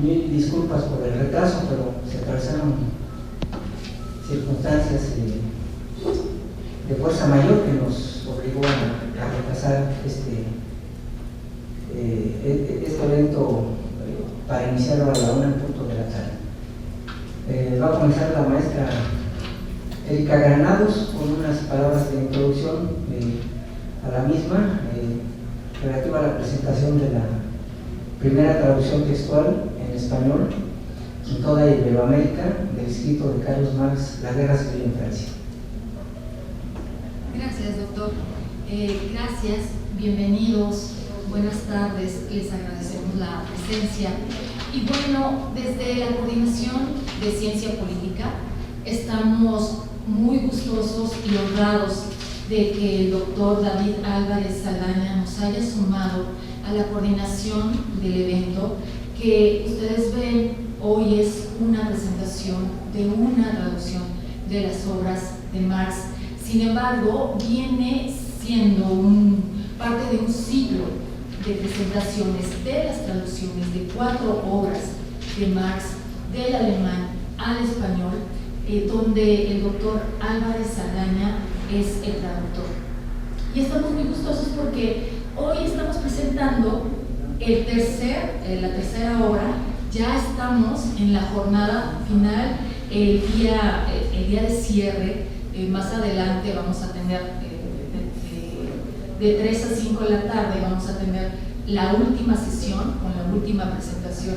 Mil disculpas por el retraso, pero se atravesaron circunstancias de fuerza mayor que nos obligó a retrasar este evento para iniciarlo a la 1 en punto de la tarde. Va a comenzar la maestra Erika Granados con unas palabras de introducción a la misma relativa a la presentación de la primera traducción textual en español en toda Iberoamérica del escrito de Carlos Marx, La Guerra Civil en Francia. Gracias, doctor. Gracias, bienvenidos, buenas tardes, les agradecemos la presencia. Y bueno, desde la Coordinación de Ciencia Política estamos muy gustosos y honrados de que el doctor David Álvarez Saldaña nos haya sumado a la coordinación del evento, que ustedes ven hoy es una presentación de una traducción de las obras de Marx. Sin embargo, viene siendo parte de un ciclo de presentaciones de las traducciones de 4 obras de Marx del alemán al español, donde el doctor Álvarez Saldaña es el traductor. Y estamos muy gustosos porque hoy estamos presentando la tercera obra. Ya estamos en la jornada final, el día de cierre. Más adelante vamos a tener de 3 a 5 de la tarde vamos a tener la última sesión con la última presentación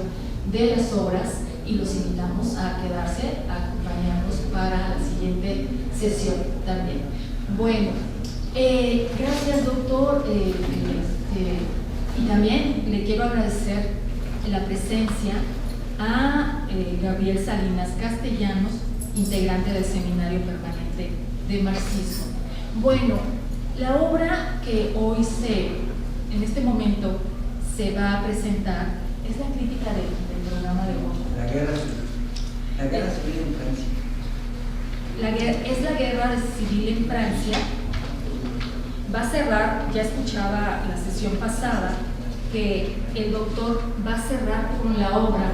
de las obras, y los invitamos a quedarse, a acompañarnos para la siguiente sesión también. Bueno, gracias, doctor, y también le quiero agradecer la presencia a Gabriel Salinas Castellanos, integrante del Seminario Permanente de Marxismo. Bueno, la obra que hoy en este momento se va a presentar es la crítica del programa de Gotha. La guerra civil en Francia. Es la guerra civil en Francia. Va a cerrar, ya escuchaba la sesión pasada, que el doctor va a cerrar con la obra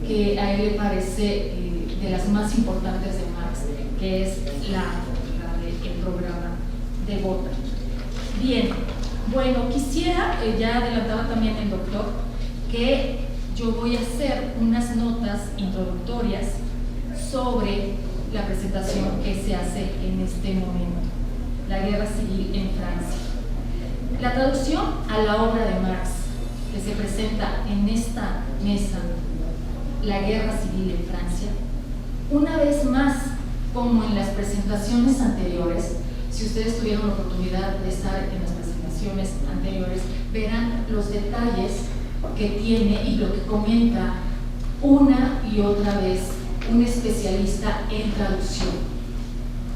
que a él le parece de las más importantes de Marx, que es el programa de Gotha. Bien, bueno, quisiera, ya adelantaba también el doctor, que yo voy a hacer unas notas introductorias sobre la presentación que se hace en este momento, la guerra civil en Francia. La traducción a la obra de Marx que se presenta en esta mesa, la guerra civil en Francia, una vez más, como en las presentaciones anteriores, si ustedes tuvieron la oportunidad de estar en las presentaciones anteriores, verán los detalles que tiene y lo que comenta una y otra vez un especialista en traducción,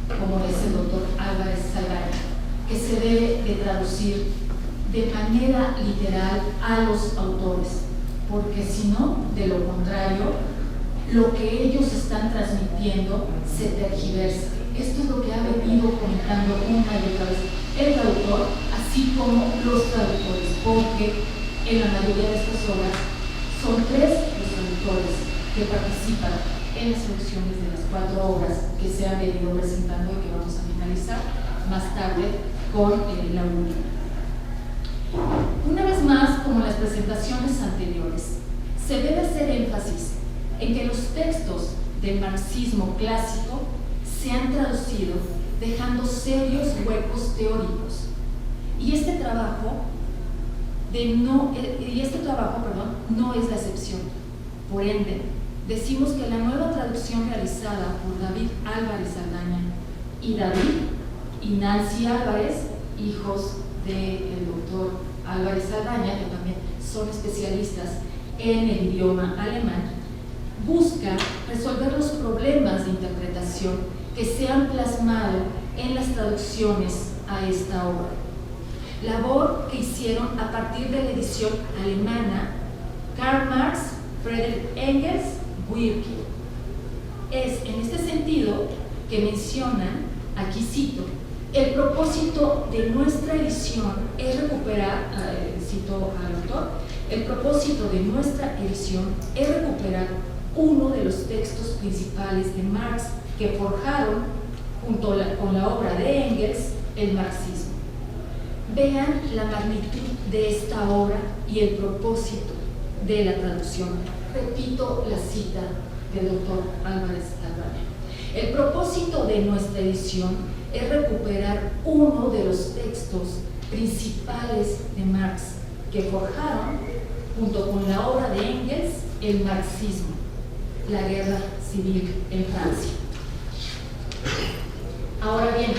como es el doctor Álvarez Saldaña, que se debe de traducir de manera literal a los autores, porque si no, de lo contrario, lo que ellos están transmitiendo se tergiversa. Esto es lo que ha venido comentando una y otra vez el traductor, así como los traductores, porque en la mayoría de estas obras son 3 los traductores que participan en las traducciones de las 4 obras que se han venido presentando y que vamos a finalizar más tarde con la última. Una vez más, como en las presentaciones anteriores, se debe hacer énfasis en que los textos del marxismo clásico se han traducido dejando serios huecos teóricos, y este trabajo no es la excepción. Por ende, decimos que la nueva traducción realizada por David Álvarez Saldaña y David y Nancy Álvarez, hijos del doctor Álvarez Saldaña, que también son especialistas en el idioma alemán, busca resolver los problemas de interpretación que se han plasmado en las traducciones a esta obra. Labor que hicieron a partir de la edición alemana Karl Marx, Friedrich Engels, Wilke. Es en este sentido que mencionan, aquí cito, El propósito de nuestra edición es recuperar, cito al autor, el propósito de nuestra edición es recuperar uno de los textos principales de Marx que forjaron, junto con la obra de Engels, el marxismo. Vean la magnitud de esta obra y el propósito de la traducción. Repito la cita del doctor Álvarez Albano. El propósito de nuestra edición es recuperar uno de los textos principales de Marx que forjaron, junto con la obra de Engels, el marxismo, la guerra civil en Francia. Ahora bien,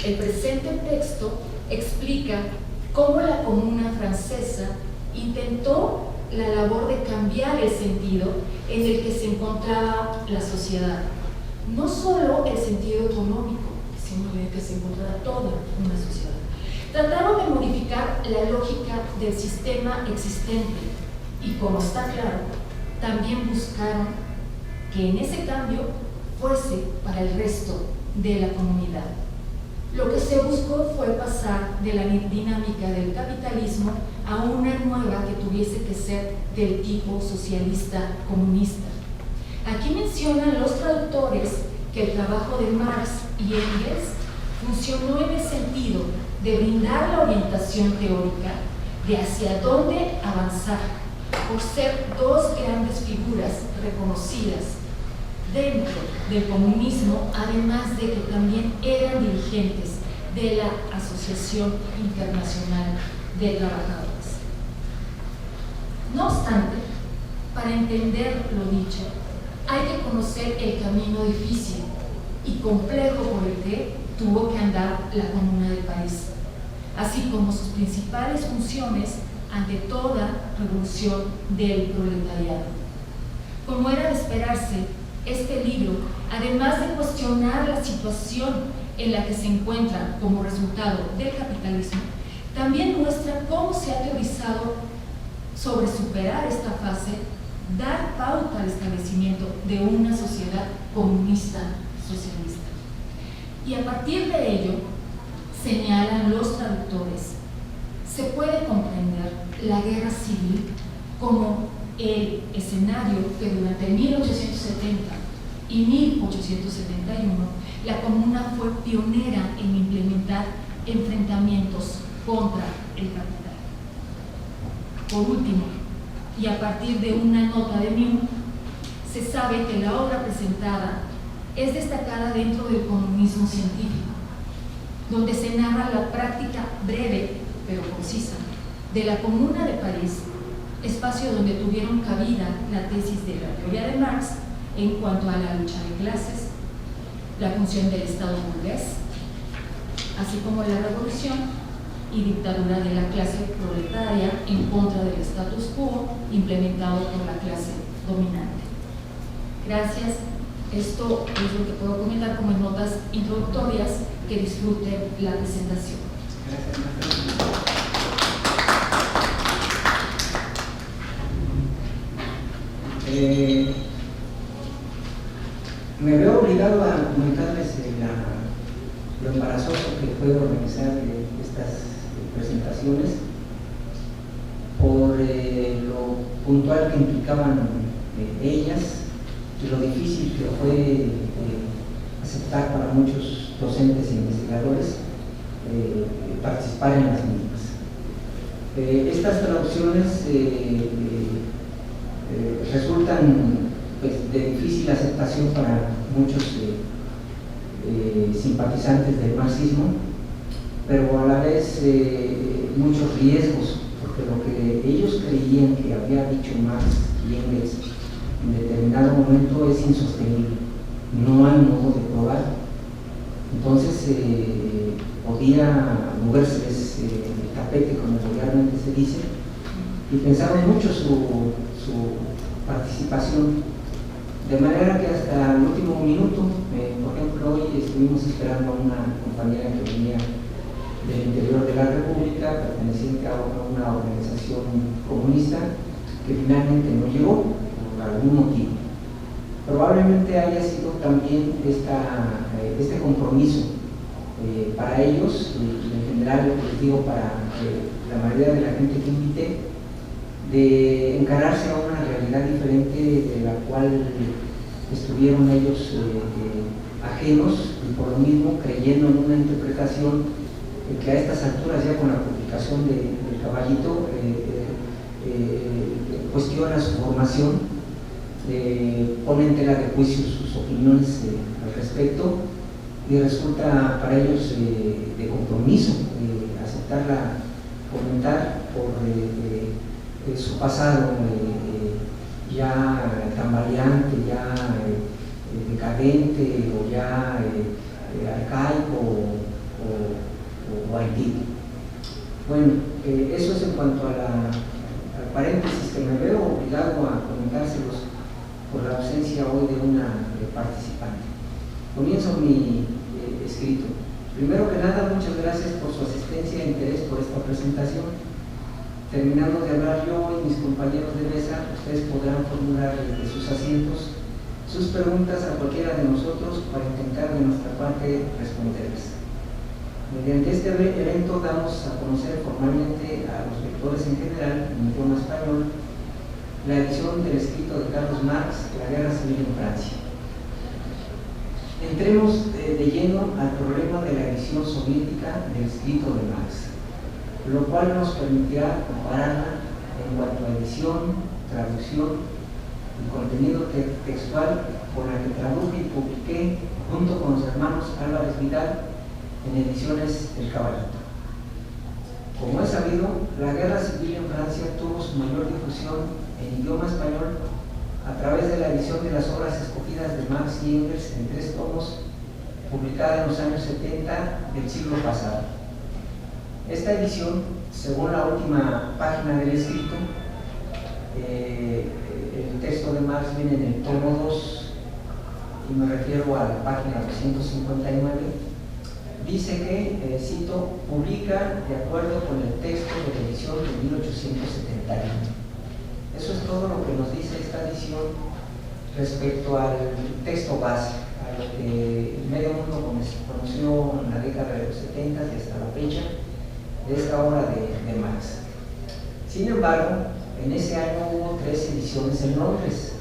el presente texto explica cómo la Comuna Francesa intentó la labor de cambiar el sentido en el que se encontraba la sociedad. No solo el sentido económico, sino en el que se encontraba toda una sociedad. Trataron de modificar la lógica del sistema existente y, como está claro, también buscaron que en ese cambio fuese para el resto de la comunidad. Lo que se buscó fue pasar de la dinámica del capitalismo a una nueva que tuviese que ser del tipo socialista comunista. Aquí mencionan los traductores que el trabajo de Marx y Engels funcionó en el sentido de brindar la orientación teórica de hacia dónde avanzar, por ser dos grandes figuras reconocidas dentro del comunismo, además de que también eran dirigentes de la Asociación Internacional de Trabajadores. No obstante, para entender lo dicho, hay que conocer el camino difícil y complejo por el que tuvo que andar la Comuna de París, así como sus principales funciones ante toda revolución del proletariado. Como era de esperarse, este libro, además de cuestionar la situación en la que se encuentra como resultado del capitalismo, también muestra cómo se ha teorizado sobre superar esta fase, dar pauta al establecimiento de una sociedad comunista socialista. Y a partir de ello, señalan los traductores, se puede comprender la guerra civil como el escenario que durante 1870 y 1871 la Comuna fue pionera en implementar enfrentamientos contra el capital. Por último, y a partir de una nota de Miu, se sabe que la obra presentada es destacada dentro del comunismo científico, donde se narra la práctica breve pero concisa de la Comuna de París, espacio donde tuvieron cabida la tesis de la teoría de Marx en cuanto a la lucha de clases, la función del Estado burgués, así como la revolución y dictadura de la clase proletaria en contra del status quo implementado por la clase dominante. Gracias. Esto es lo que puedo comentar como notas introductorias. Que disfruten la presentación. Me veo obligado a comentarles lo embarazoso que fue organizar estas presentaciones por lo puntual que implicaban ellas y lo difícil que fue aceptar para muchos docentes e investigadores participar en las mismas. Estas traducciones resultan pues, de difícil aceptación para muchos simpatizantes del marxismo, pero a la vez muchos riesgos, porque lo que ellos creían que había dicho Marx y Engels en determinado momento es insostenible, no hay modo de probar. Entonces podía moverse el tapete, como vulgarmente se dice, y pensaron mucho su participación, de manera que hasta el último minuto, por ejemplo, hoy estuvimos esperando a una compañera que venía del interior de la República, perteneciente a una organización comunista, que finalmente no llegó por algún motivo. Probablemente haya sido también este compromiso para ellos y en general, lo que les digo, para la mayoría de la gente que invité, de encararse a una realidad diferente de la cual estuvieron ellos ajenos, y por lo mismo creyendo en una interpretación que a estas alturas, ya con la publicación del Caballito, cuestiona su formación, pone en tela de juicio sus opiniones al respecto, y resulta para ellos de compromiso aceptarla, comentar por su pasado ya tambaleante, ya decadente, o ya arcaico o antiguo. Bueno, eso es en cuanto al paréntesis que me veo obligado a comentárselos por la ausencia hoy de una participante. Comienzo mi escrito. Primero que nada, muchas gracias por su asistencia e interés por esta presentación. Terminando de hablar yo y mis compañeros de mesa, ustedes podrán formular desde sus asientos sus preguntas a cualquiera de nosotros para intentar de nuestra parte responderles. Mediante este evento damos a conocer formalmente a los lectores en general, en idioma español, la edición del escrito de Carlos Marx, La Guerra Civil en Francia. Entremos de lleno al problema de la edición soviética del escrito de Marx, lo cual nos permitirá compararla en cuanto a edición, traducción y contenido textual con la que traduje y publiqué junto con los hermanos Álvarez Vidal en ediciones del Caballito. Como es sabido, la Guerra Civil en Francia tuvo su mayor difusión en idioma español a través de la edición de las obras escogidas de Marx y Engels en 3 tomos, publicada en los años 70 del siglo pasado. Esta edición, según la última página del escrito, el texto de Marx viene en el tomo 2, y me refiero a la página 259, dice que, cito, publica de acuerdo con el texto de la edición de 1871. Eso es todo lo que nos dice esta edición respecto al texto base, a lo que medio mundo conoció en la década de los 70 y hasta la fecha de esta obra de Marx. Sin embargo, en ese año hubo 3 ediciones en Londres.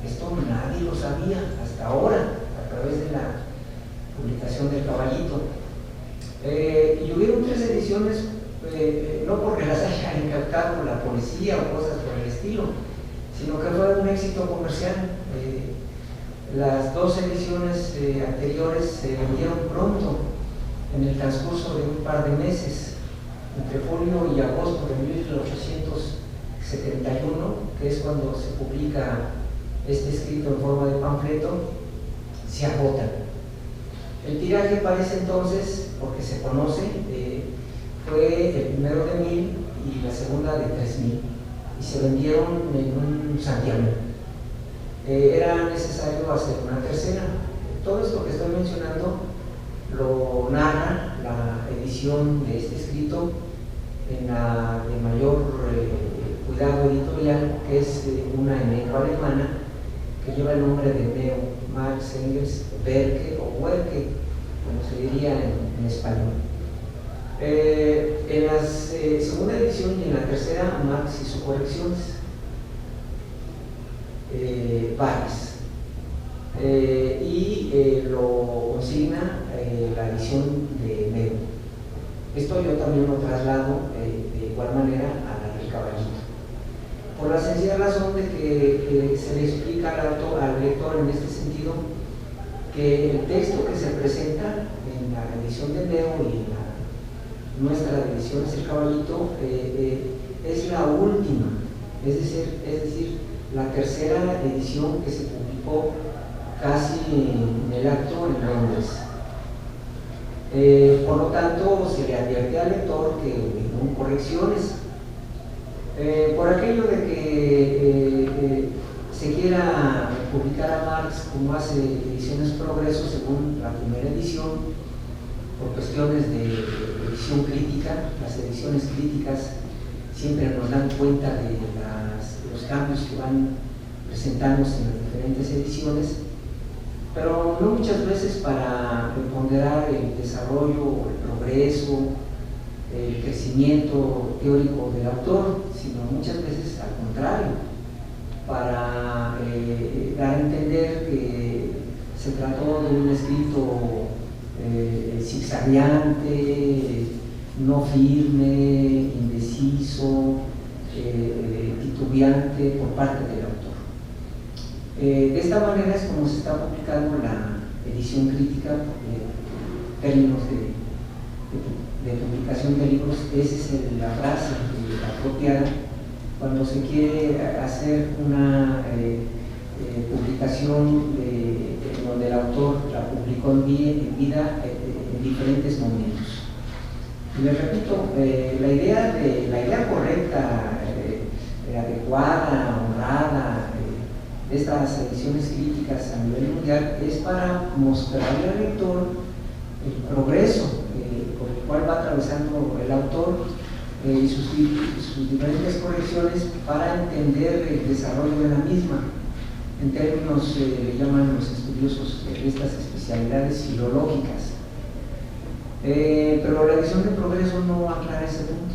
Esto nadie lo sabía hasta ahora, a través de la publicación del Caballito. Y hubieron 3 ediciones, no porque las haya incautado la policía o cosas por el estilo, sino que fue un éxito comercial. Las 2 ediciones anteriores se vendieron pronto, en el transcurso de un par de meses, entre julio y agosto de 1871, que es cuando se publica este escrito en forma de panfleto, se agotan. El tiraje para ese entonces, porque se conoce, fue el primero de 1000 y la segunda de 3000, y se vendieron en un santiamén. Era necesario hacer una tercera. Todo esto que estoy mencionando lo narra la edición de este escrito en la de mayor cuidado editorial, que es una en lengua alemana que lleva el nombre de Neo, Marx, Engels, Werke o Werke, como se diría en español. En la segunda edición y en la tercera, Marx hizo correcciones varias, y lo consigna la edición de Neo. Esto yo también lo traslado de igual manera a la del Caballito, por la sencilla razón de que se le explica al lector en este sentido que el texto que se presenta en la edición de Neo y en nuestra edición del Caballito es la última, es decir, la tercera edición que se publicó casi en el acto en Londres. Por lo tanto, se le advierte al lector que hubo correcciones. Por aquello de que se quiera publicar a Marx como hace Ediciones Progreso según la primera edición, por cuestiones de edición crítica, las ediciones críticas siempre nos dan cuenta de los cambios que van presentándose en las diferentes ediciones. pero no muchas veces para ponderar el desarrollo, el progreso, el crecimiento teórico del autor, sino muchas veces al contrario, para dar a entender que se trató de un escrito zigzagueante, no firme, indeciso, titubeante por parte del autor. De esta manera es como se está publicando la edición crítica, porque en términos de publicación de libros, esa es la frase apropiada cuando se quiere hacer una publicación donde el autor la publicó en vida en diferentes momentos. Y les repito, la idea correcta, adecuada, honrada, de estas ediciones críticas a nivel mundial es para mostrarle al lector el progreso por el cual va atravesando el autor y sus diferentes correcciones para entender el desarrollo de la misma. En términos, le llaman los estudiosos de estas especialidades filológicas. Pero la edición de progreso no aclara ese punto.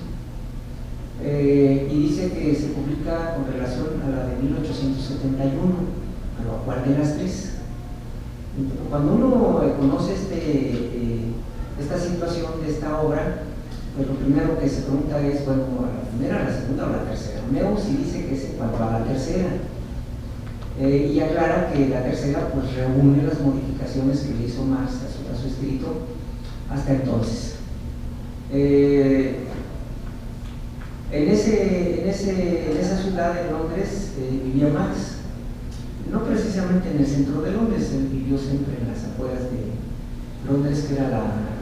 Y dice que se publica con relación a la de 1871, a lo cual de las tres. Cuando uno conoce esta situación de esta obra, pues lo primero que se pregunta es, bueno, ¿la primera, la segunda o la tercera? Meus sí dice que se cuando a la tercera, y aclara que la tercera pues reúne las modificaciones que le hizo Marx a su escrito hasta entonces. En esa ciudad de Londres vivía Marx, no precisamente en el centro de Londres, él vivió siempre en las afueras de Londres, que eran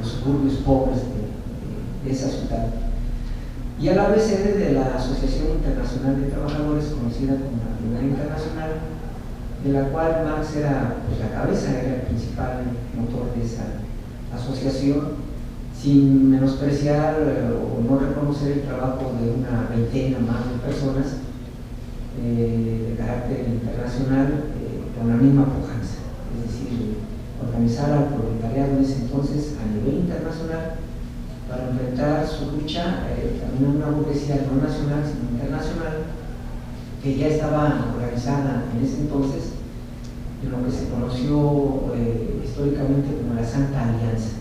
los suburbios pobres de esa ciudad, y a la vez sede de la Asociación Internacional de Trabajadores, conocida como la Primera Internacional, de la cual Marx era pues, la cabeza, era el principal motor de esa asociación, sin menospreciar o no reconocer el trabajo de una veintena más de personas de carácter internacional con la misma pujanza, es decir, organizar al proletariado en ese entonces a nivel internacional para enfrentar su lucha también a una burguesía no nacional sino internacional que ya estaba organizada en ese entonces en lo que se conoció históricamente como la Santa Alianza.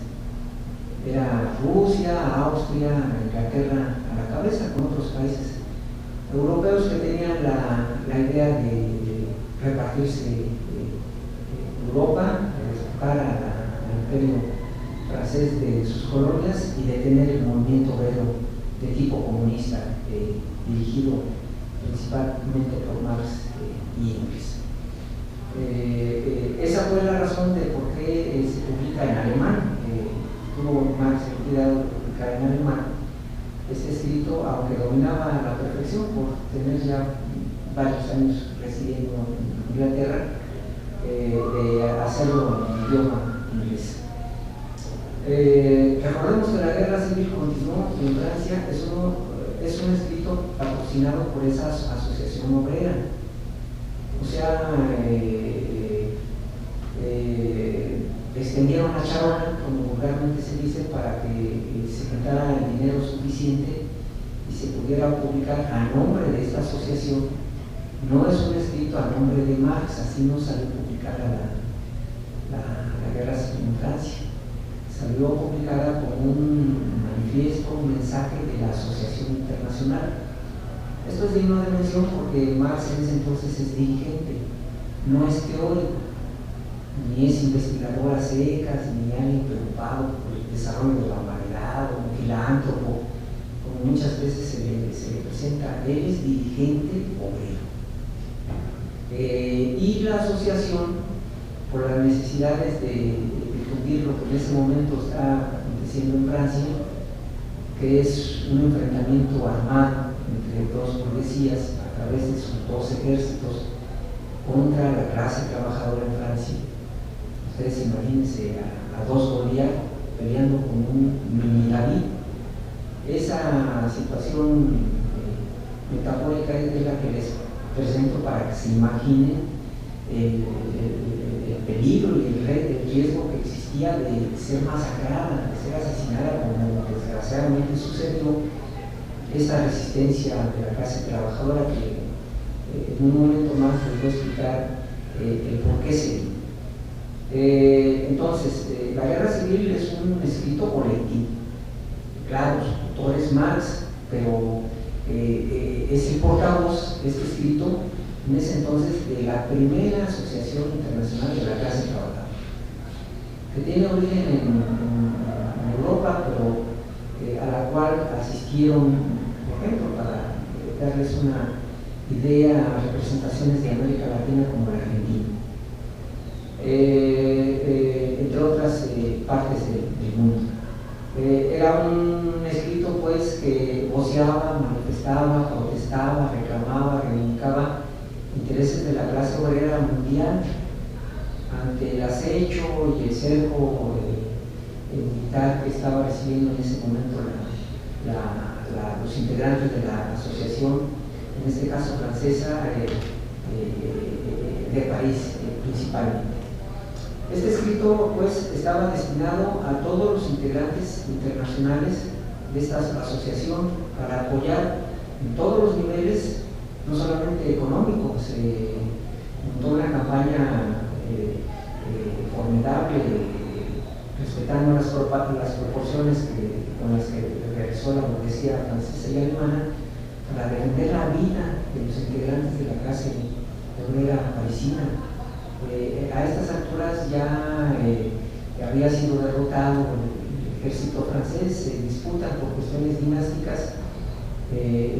Era Rusia, Austria, Inglaterra a la cabeza, con otros países europeos que tenían la idea de repartirse Europa, de despojar al imperio francés de sus colonias y detener el movimiento obrero de tipo comunista dirigido principalmente por Marx y Engels. Esa fue la razón de por qué se publica en alemán. Tuvo Marx el cuidado de publicar en alemán este escrito, aunque dominaba a la perfección por tener ya varios años residiendo en Inglaterra, de hacerlo en idioma inglés. Recordemos que la guerra civil continuó en Francia, es un escrito patrocinado por esa asociación obrera. O sea, extendieron la charola, como vulgarmente se dice, para que se juntara el dinero suficiente y se pudiera publicar a nombre de esta asociación. No es un escrito a nombre de Marx, así no salió publicada la guerra civil en Francia. Salió publicada como un manifiesto, un mensaje de la Asociación Internacional. Esto es digno de mención porque Marx en ese entonces es dirigente, no es teórico, ni es investigador a secas, ni alguien preocupado por el desarrollo de la humanidad, o un filántropo, como muchas veces se le presenta. Él es dirigente obrero. Y la asociación, por las necesidades de difundir lo que en ese momento está aconteciendo en Francia, que es un enfrentamiento armado entre dos burguesías a través de sus dos ejércitos contra la clase trabajadora en Francia. Ustedes imagínense a dos Goliat peleando con un mini David. Esa situación metafórica es la que les presento para que se imaginen el peligro y el riesgo que existía de ser masacrada, de ser asesinada, como desgraciadamente sucedió, esa resistencia de la clase trabajadora que en un momento más les voy a explicar el por qué se dio. Entonces, la guerra civil es un escrito colectivo. Claro, su autor es Marx, pero es el portavoz, este escrito, en ese entonces, de la primera Asociación Internacional de la Clase Trabajadora, que tiene origen en Europa, pero a la cual asistieron, por ejemplo, para darles una idea, representaciones de América Latina como la Argentina, entre otras partes del mundo. Era un escrito pues que voceaba, manifestaba, protestaba, reclamaba, reivindicaba intereses de la clase obrera mundial ante el acecho y el cerco militar que estaba recibiendo en ese momento los integrantes de la asociación, en este caso francesa, de París principalmente. Este escrito pues estaba destinado a todos los integrantes internacionales de esta asociación para apoyar en todos los niveles, no solamente económico. Se montó una campaña formidable, respetando las proporciones con las que realizó la burguesía francesa y alemana, para defender la vida de los integrantes de la clase obrera parisina. A estas alturas ya había sido derrotado el ejército francés. Se disputan por cuestiones dinásticas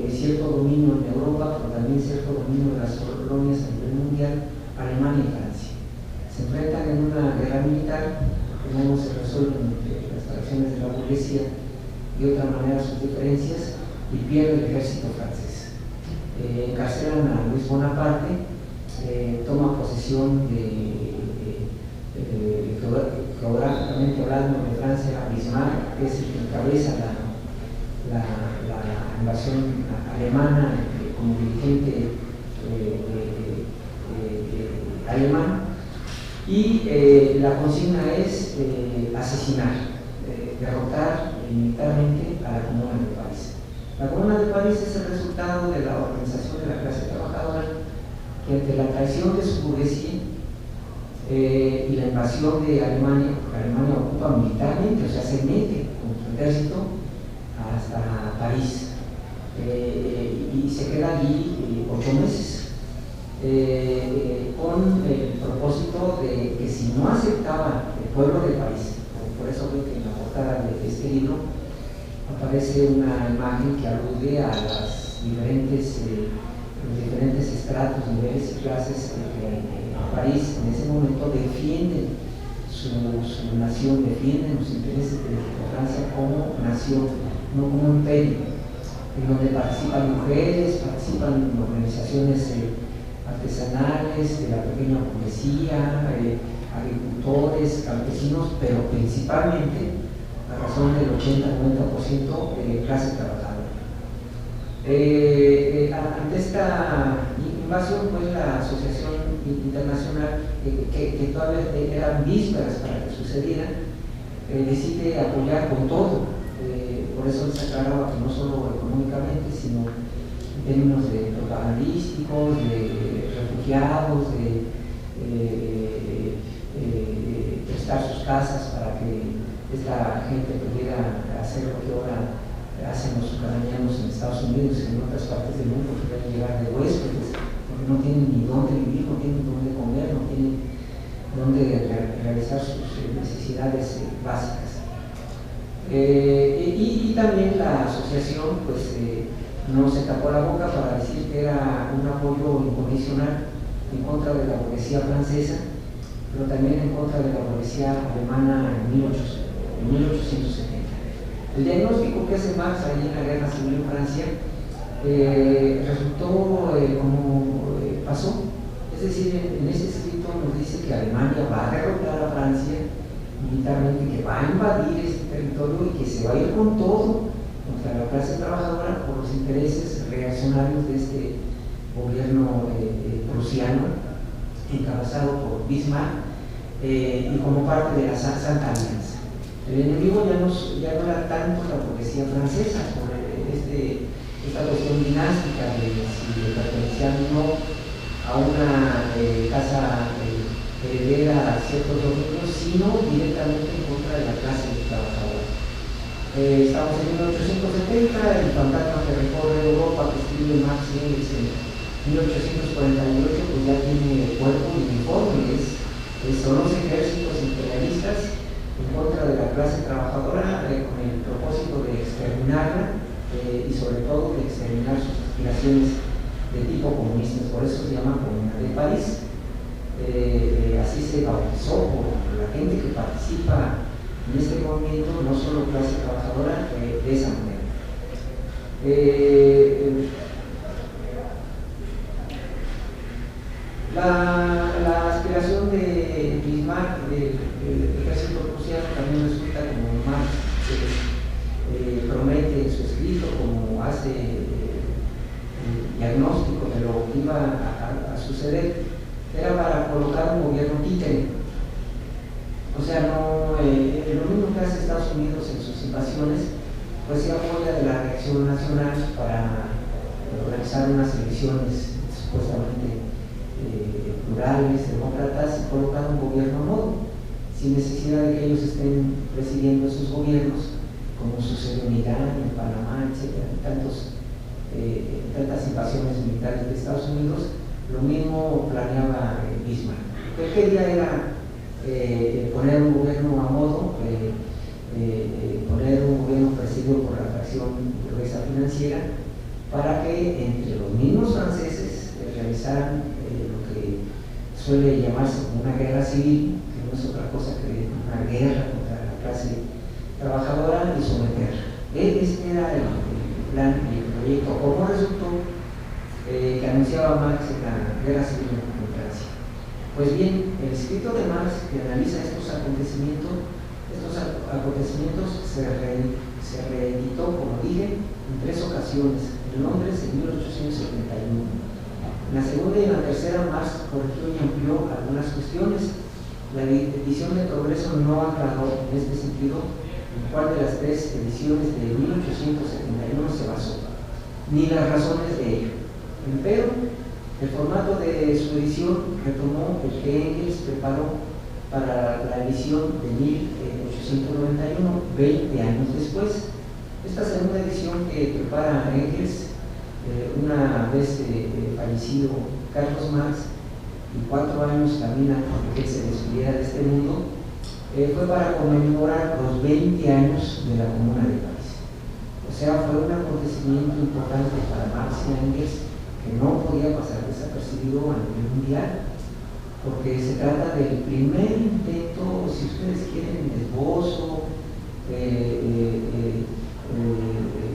cierto dominio en Europa, pero también cierto dominio de las colonias a nivel mundial, Alemania y Francia. Se enfrentan en una guerra militar, que no se resuelven las fracciones de la burguesía de otra manera sus diferencias, y pierde el ejército francés. Encarcelan a Luis Bonaparte, toma posesión geográficamente hablando de Francia, Bismarck, que es el que encabeza la invasión alemana como dirigente alemán, y la consigna es asesinar, derrotar militarmente a la Comuna de París. La Comuna de París es el resultado de la organización de la clase trabajadora, que ante la traición de su burguesía y la invasión de Alemania, porque Alemania ocupa militarmente, o sea, se mete con su ejército hasta París, y se queda allí 8 meses, con el propósito de que si no aceptaba el pueblo de París, por eso creo que en la portada de este libro aparece una imagen que alude a los diferentes estratos, niveles y clases que París en ese momento defienden su nación, defienden los intereses de Francia como nación, no como imperio, en donde participan mujeres, participan organizaciones artesanales, de la pequeña burguesía, agricultores, campesinos, pero principalmente, a razón del 80-90%, clase trabajadora. Ante esta invasión, pues la Asociación Internacional, que todavía eran vísperas para que sucediera, decide apoyar con todo. Por eso les aclaraba que no solo económicamente, sino en términos de propagandísticos, de refugiados, de prestar sus casas para que esta gente pudiera hacer lo que ahora hacen los ucranianos en Estados Unidos y en otras partes del mundo, que pueden llegar de huéspedes, porque no tienen ni dónde vivir, no tienen dónde comer, no tienen dónde realizar sus necesidades básicas. Y también la asociación pues no se tapó la boca para decir que era un apoyo incondicional en contra de la burguesía francesa, pero también en contra de la burguesía alemana en 1870. El diagnóstico que hace Marx ahí en la guerra civil en Francia resultó como pasó. Es decir, en ese escrito nos dice que Alemania va a derrotar a Francia militarmente, que va a invadir este territorio y que se va a ir con todo contra la clase trabajadora por los intereses reaccionarios de este gobierno prusiano encabezado por Bismarck, y como parte de la Santa Alianza. El enemigo ya no era tanto la burguesía francesa, por esta cuestión dinástica de si pertenecían o no a una casa heredera a ciertos dominios, sino directamente en contra de la clase trabajadora. Estamos en 1870, el fantasma que recorre Europa, que escribe Marx y Engels en 1848, pues ya tiene cuerpo y uniforme, son los ejércitos imperialistas en contra de la clase trabajadora con el propósito de exterminarla y sobre todo de exterminar sus aspiraciones de tipo comunista. Por eso se llama Comuna de París. Así se bautizó por la gente que participa en este movimiento, no solo clase trabajadora, de esa manera. La aspiración de Bismarck del ejército prusiano también resulta, como Marx promete en su escrito, como hace diagnóstico de lo que iba a suceder, era para colocar un gobierno títere. O sea, lo mismo que hace Estados Unidos en sus invasiones, pues se apoya de la reacción nacional para organizar unas elecciones supuestamente plurales, demócratas, y colocar un gobierno a modo, sin necesidad de que ellos estén presidiendo esos gobiernos, como sucedió en Irán, en Panamá, etc. Tantas invasiones militares de Estados Unidos. Lo mismo planeaba Bismarck. Lo que quería era poner un gobierno a modo, poner un gobierno presidido por la fracción burguesa financiera, para que entre los mismos franceses realizaran lo que suele llamarse como una guerra civil, que no es otra cosa que una guerra contra la clase trabajadora, y someterla. Ese era el plan y el proyecto, como resultó que anunciaba Marx en la guerra civil en Francia. Pues bien, el escrito de Marx, que analiza estos acontecimientos se reeditó, como dije, en 3 ocasiones, en Londres en 1871. En la segunda y en la tercera, Marx corrigió y amplió algunas cuestiones. La edición de Progreso no aclaró en este sentido en cuál de las 3 ediciones de 1871 se basó, ni las razones de ello. Empero, el formato de su edición retomó el que Engels preparó para la edición de 1891, 20 años después. Esta segunda edición que prepara Engels, una vez fallecido Carlos Marx, y 4 años camina para que se despidiera de este mundo, fue para conmemorar los 20 años de la Comuna de París. O sea, fue un acontecimiento importante para Marx y Engels, que no podía pasar desapercibido a nivel mundial, porque se trata del primer intento, si ustedes quieren, de esbozo,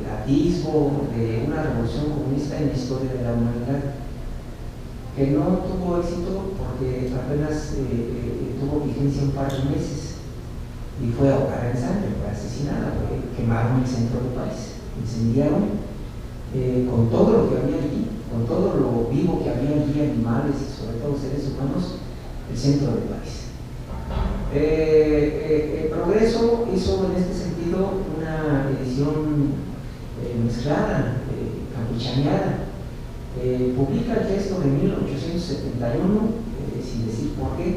atisbo de una revolución comunista en la historia de la humanidad, que no tuvo éxito porque apenas tuvo vigencia un par de meses y fue ahogada en sangre, fue asesinada, quemaron el centro del país, incendiaron con todo lo que había allí, con todo lo vivo que había allí, animales y sobre todo seres humanos, el centro del país. Progreso hizo en este sentido una edición mezclada, campuchaneada. Publica el texto de 1871, sin decir por qué,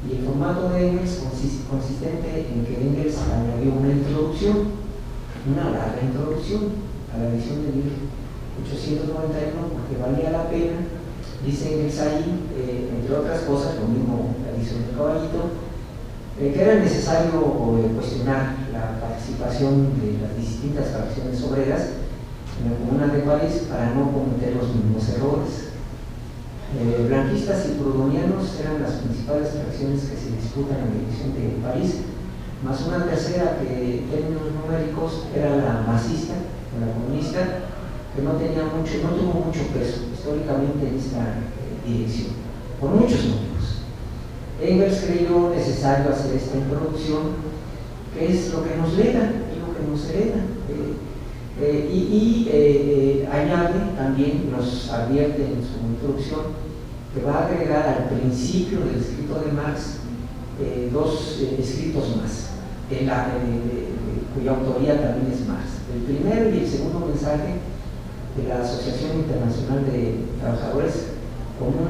y el formato de Engels consistente en que Engels añadió una introducción, una larga introducción a la edición de 1891, porque valía la pena, dice Engels ahí, entre otras cosas, lo mismo la edición del Caballito, que era necesario cuestionar la participación de las distintas fracciones obreras en la Comuna de París para no cometer los mismos errores. Blanquistas y proudhonianos eran las principales fracciones que se disputan en la edición de París, más una tercera que en términos numéricos era la masista, o la comunista, que no tuvo mucho peso históricamente en esta dirección, por muchos motivos. Engels creyó necesario hacer esta introducción, que es lo que nos lega, es lo que nos hereda, añade también, nos advierte en su introducción, que va a agregar al principio del escrito de Marx dos escritos más, cuya autoría también es Marx. El primero y el segundo mensaje de la Asociación Internacional de Trabajadores, con un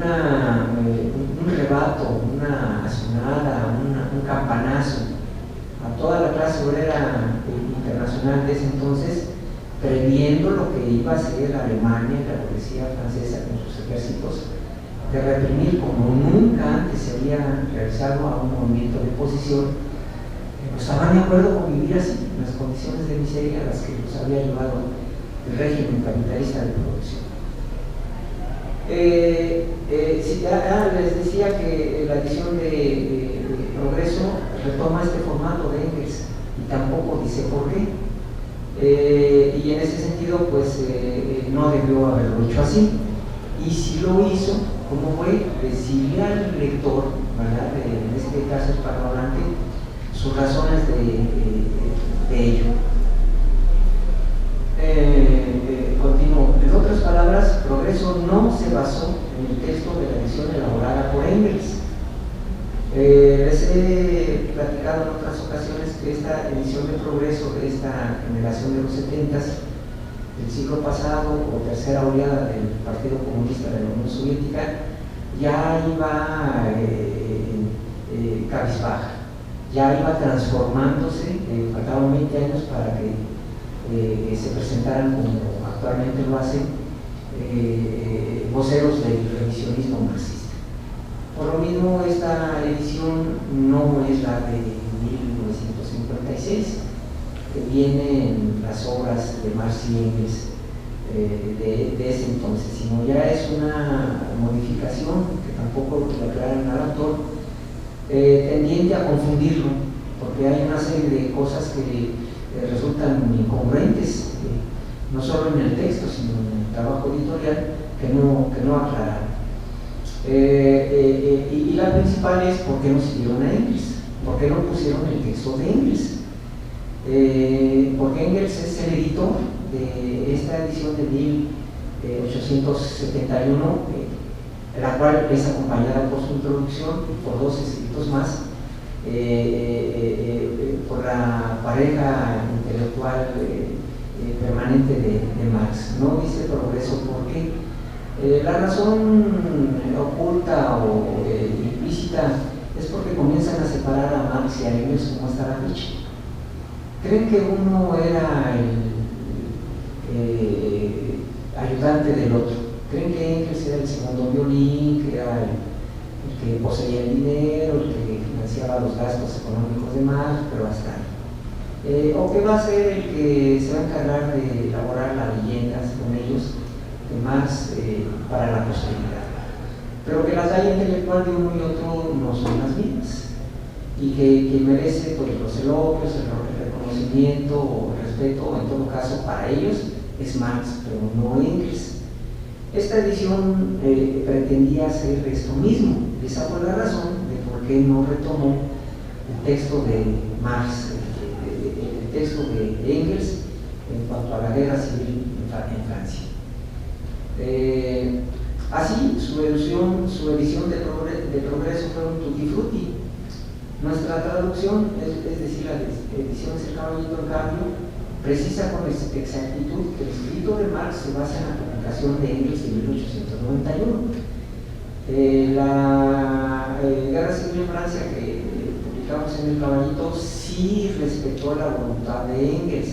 rebato, una asonada, un campanazo a toda la clase obrera internacional de ese entonces, previendo lo que iba a ser Alemania y la burguesía francesa con sus ejércitos, de reprimir como nunca antes se había realizado a un movimiento de oposición que no estaban de acuerdo con vivir así, en las condiciones de miseria a las que los había llevado el régimen capitalista de producción. Les decía que la edición de Progreso retoma este formato de Engels y tampoco dice por qué. Y en ese sentido, pues no debió haberlo hecho así. Y si lo hizo, ¿cómo fue? Decirle al lector, ¿verdad? En este caso hispanohablante, sus razones de ello. Continúo. En otras palabras, Progreso no se basó en el texto de la edición elaborada por Engels. Les he platicado en otras ocasiones que esta edición de Progreso de esta generación de los 70s del siglo pasado, o tercera oleada del Partido Comunista de la Unión Soviética, ya iba cabizbaja, ya iba transformándose, faltaban 20 años para que se presentaran como actualmente lo hacen voceros del revisionismo marxista. Por lo mismo, esta edición no es la de 1956, que viene en las obras de Marx y Engels de ese entonces, sino ya es una modificación que tampoco le aclaran al autor, tendiente a confundirlo, porque hay una serie de cosas que resultan incongruentes, no solo en el texto, sino en el trabajo editorial, que no aclaran. Y la principal es por qué no siguieron a Engels, por qué no pusieron el texto de Engels. Porque Engels es el editor de esta edición de 1871, la cual es acompañada por su introducción y por dos escritos más, por la pareja intelectual permanente de Marx. No dice Progreso por qué. La razón oculta o implícita es porque comienzan a separar a Marx y a Engels como hasta la fecha. Creen que uno era el ayudante del otro. Creen que Engels era el segundo violín, que era el que poseía el dinero, el que financiaba los gastos económicos de Marx, pero hasta ahí. O que va a ser el que se va a encargar de elaborar la leyenda, según ellos, de Marx para la posteridad. Pero que la talla intelectual de uno y otro no son las mismas, y que merece pues, los elogios, el reconocimiento o el respeto, en todo caso para ellos es Marx, pero no Engels. Esta edición pretendía hacer esto mismo, y esa fue la razón de por qué no retomó el texto de Marx, el texto de Engels en cuanto a la guerra civil en Francia. Así, su edición de Progreso fue un tutti frutti. Nuestra traducción, es decir, la edición del Caballito, en cambio, precisa con exactitud que el escrito de Marx se basa en la publicación de Engels en 1891. La guerra civil en Francia que publicamos en el Caballito sí respetó la voluntad de Engels,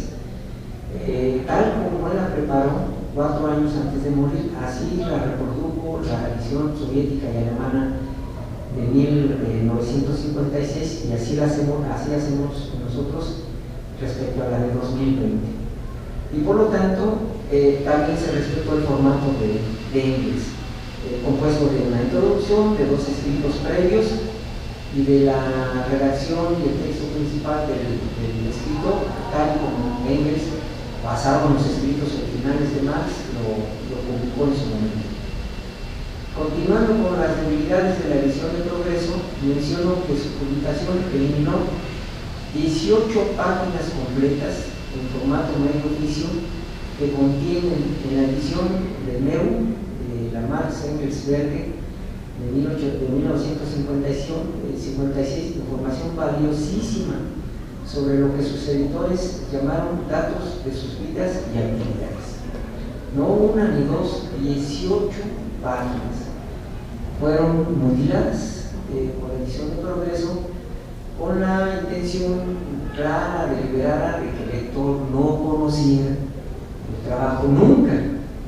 tal como él la preparó 4 años antes de morir. Así la reprodujo la edición soviética y alemana de 1956, y así hacemos nosotros respecto a la de 2020. Y por lo tanto, también se respetó el formato de Engels, compuesto de una introducción, de 2 escritos previos y de la redacción y el texto principal del escrito, tal como Engels, basado en los escritos originales de Marx, lo publicó en su momento. Continuando con las debilidades de la edición de Progreso, menciono que su publicación eliminó 18 páginas completas en formato medio oficio que contienen en la edición de Meu, de la Marx Engels Verke, de 1956, información valiosísima sobre lo que sus editores llamaron datos de sus vidas y actividades. No una ni dos, 18 páginas. Fueron mutiladas por la edición de Progreso con la intención clara, deliberada, de que el lector no conociera el trabajo nunca,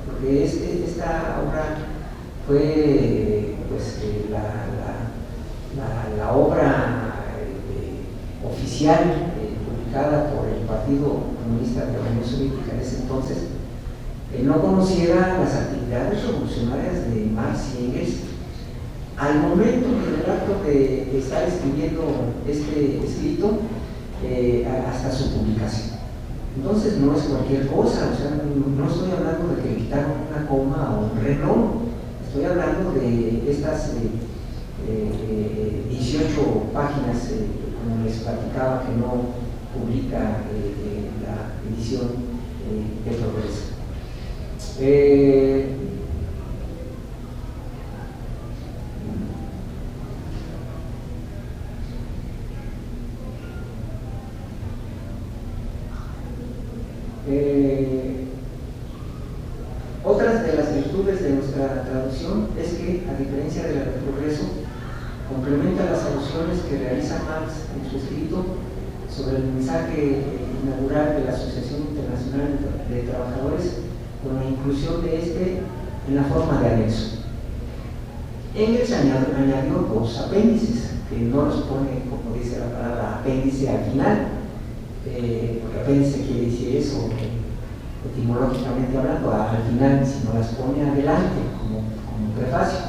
porque esta obra fue pues, la obra oficial publicada por el Partido Comunista de la Unión Soviética en ese entonces. No conociera las actividades revolucionarias de Marx y Engels al momento del acto de estar escribiendo este escrito hasta su publicación. Entonces no es cualquier cosa, o sea, no estoy hablando de que quitaron una coma o un renglón, estoy hablando de estas 18 páginas, como les platicaba, que no publica la edición de Progreso. Otras de las virtudes de nuestra traducción es que, a diferencia de la de Progreso, complementa las alusiones que realiza Marx en su escrito sobre el mensaje inaugural de la Asociación Internacional de Trabajadores, con la inclusión de este en la forma de anexo. Engels añadió dos apéndices, que no los pone, como dice la palabra apéndice, al final, porque apéndice quiere decir eso, etimológicamente hablando, al final, sino las pone adelante, como prefacio.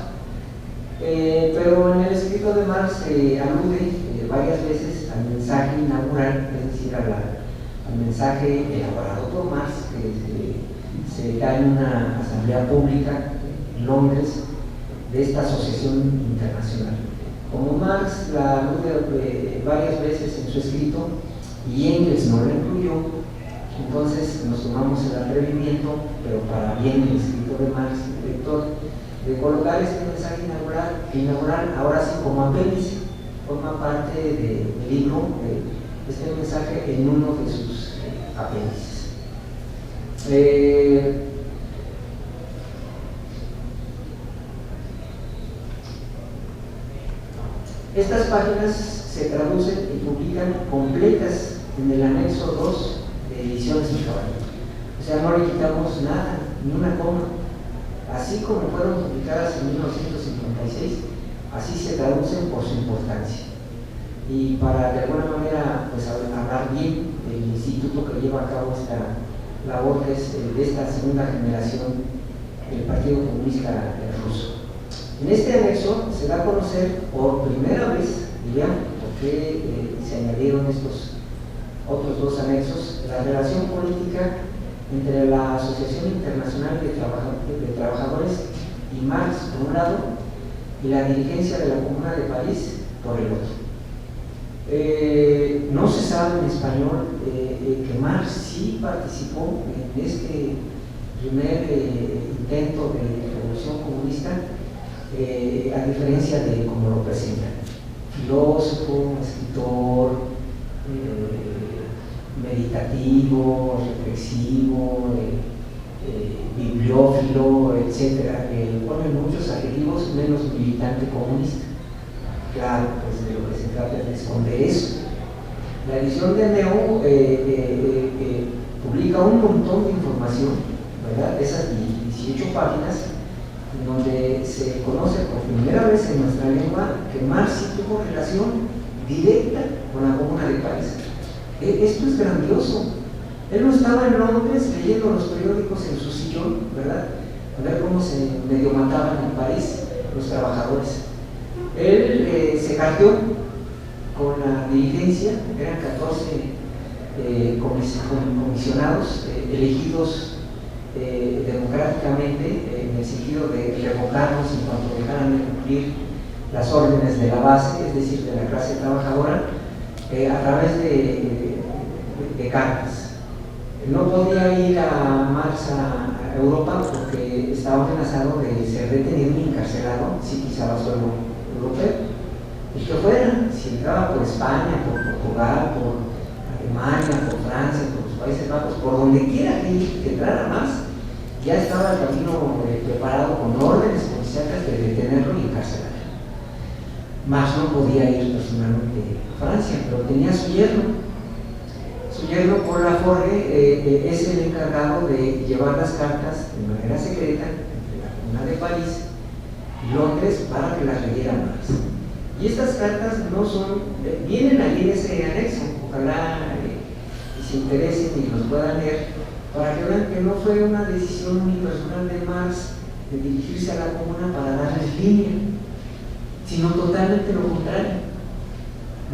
Pero en el escrito de Marx alude varias veces al mensaje inaugural, es decir, al mensaje elaborado por Marx, que se da en una asamblea pública en Londres de esta asociación internacional. Como Marx la alude varias veces en su escrito y Engels no la incluyó, entonces nos tomamos el atrevimiento, pero para bien el escrito de Marx, el lector, de colocar este mensaje inaugural ahora sí como apéndice, forma parte del libro, este mensaje en uno de sus apéndices. Estas páginas se traducen y publican completas en el anexo 2 de Ediciones Mi Caballo. O sea, no le quitamos nada, ni una coma. Así como fueron publicadas en 1956, así se traducen por su importancia. Y para de alguna manera pues, hablar bien del instituto que lleva a cabo esta labor, que es de esta segunda generación del Partido Comunista Ruso. En este anexo se da a conocer por primera vez, dirían, porque se añadieron estos otros dos anexos, la relación política entre la Asociación Internacional de Trabajadores y Marx por un lado y la dirigencia de la Comuna de París por el otro. No se sabe en español que Marx sí participó en este primer intento de revolución comunista, a diferencia de como lo presentan. Filósofo, escritor, meditativo, reflexivo, bibliófilo, etc. Ponen muchos adjetivos menos militante comunista. Claro, pues de lo que se trata es de esconder eso. La edición de Neo publica un montón de información, ¿verdad? Esas 18 páginas, en donde se conoce por primera vez en nuestra lengua que Marx sí tuvo relación directa con la Comuna de París. Esto es grandioso. Él no estaba en Londres leyendo los periódicos en su sillón, ¿verdad? A ver cómo se medio mataban en París los trabajadores. Él se carteó con la dirigencia, eran 14 comisionados elegidos democráticamente, en el sentido de revocarlos en cuanto dejaran de cumplir las órdenes de la base, es decir, de la clase trabajadora, a través de cartas. No podía ir a Marx Europa porque estaba amenazado de ser detenido y encarcelado si pisaba suelo europeo. El que fuera, si entraba por España, por Portugal, por Alemania, por Francia, por los Países Bajos, por donde quiera que entrara más, ya estaba el camino preparado con órdenes policíacas de detenerlo y encarcelarlo. Marx no podía ir personalmente a Francia, pero tenía su yerno. Su yerno, Paul Laforgue, es el encargado de llevar las cartas de manera secreta entre la Comuna de París y Londres para que las leyera Marx. Y estas cartas no son, vienen ahí en ese anexo, ojalá se interesen y los puedan leer, para que vean que no fue una decisión unipersonal de Marx de dirigirse a la Comuna para darles línea, sino totalmente lo contrario.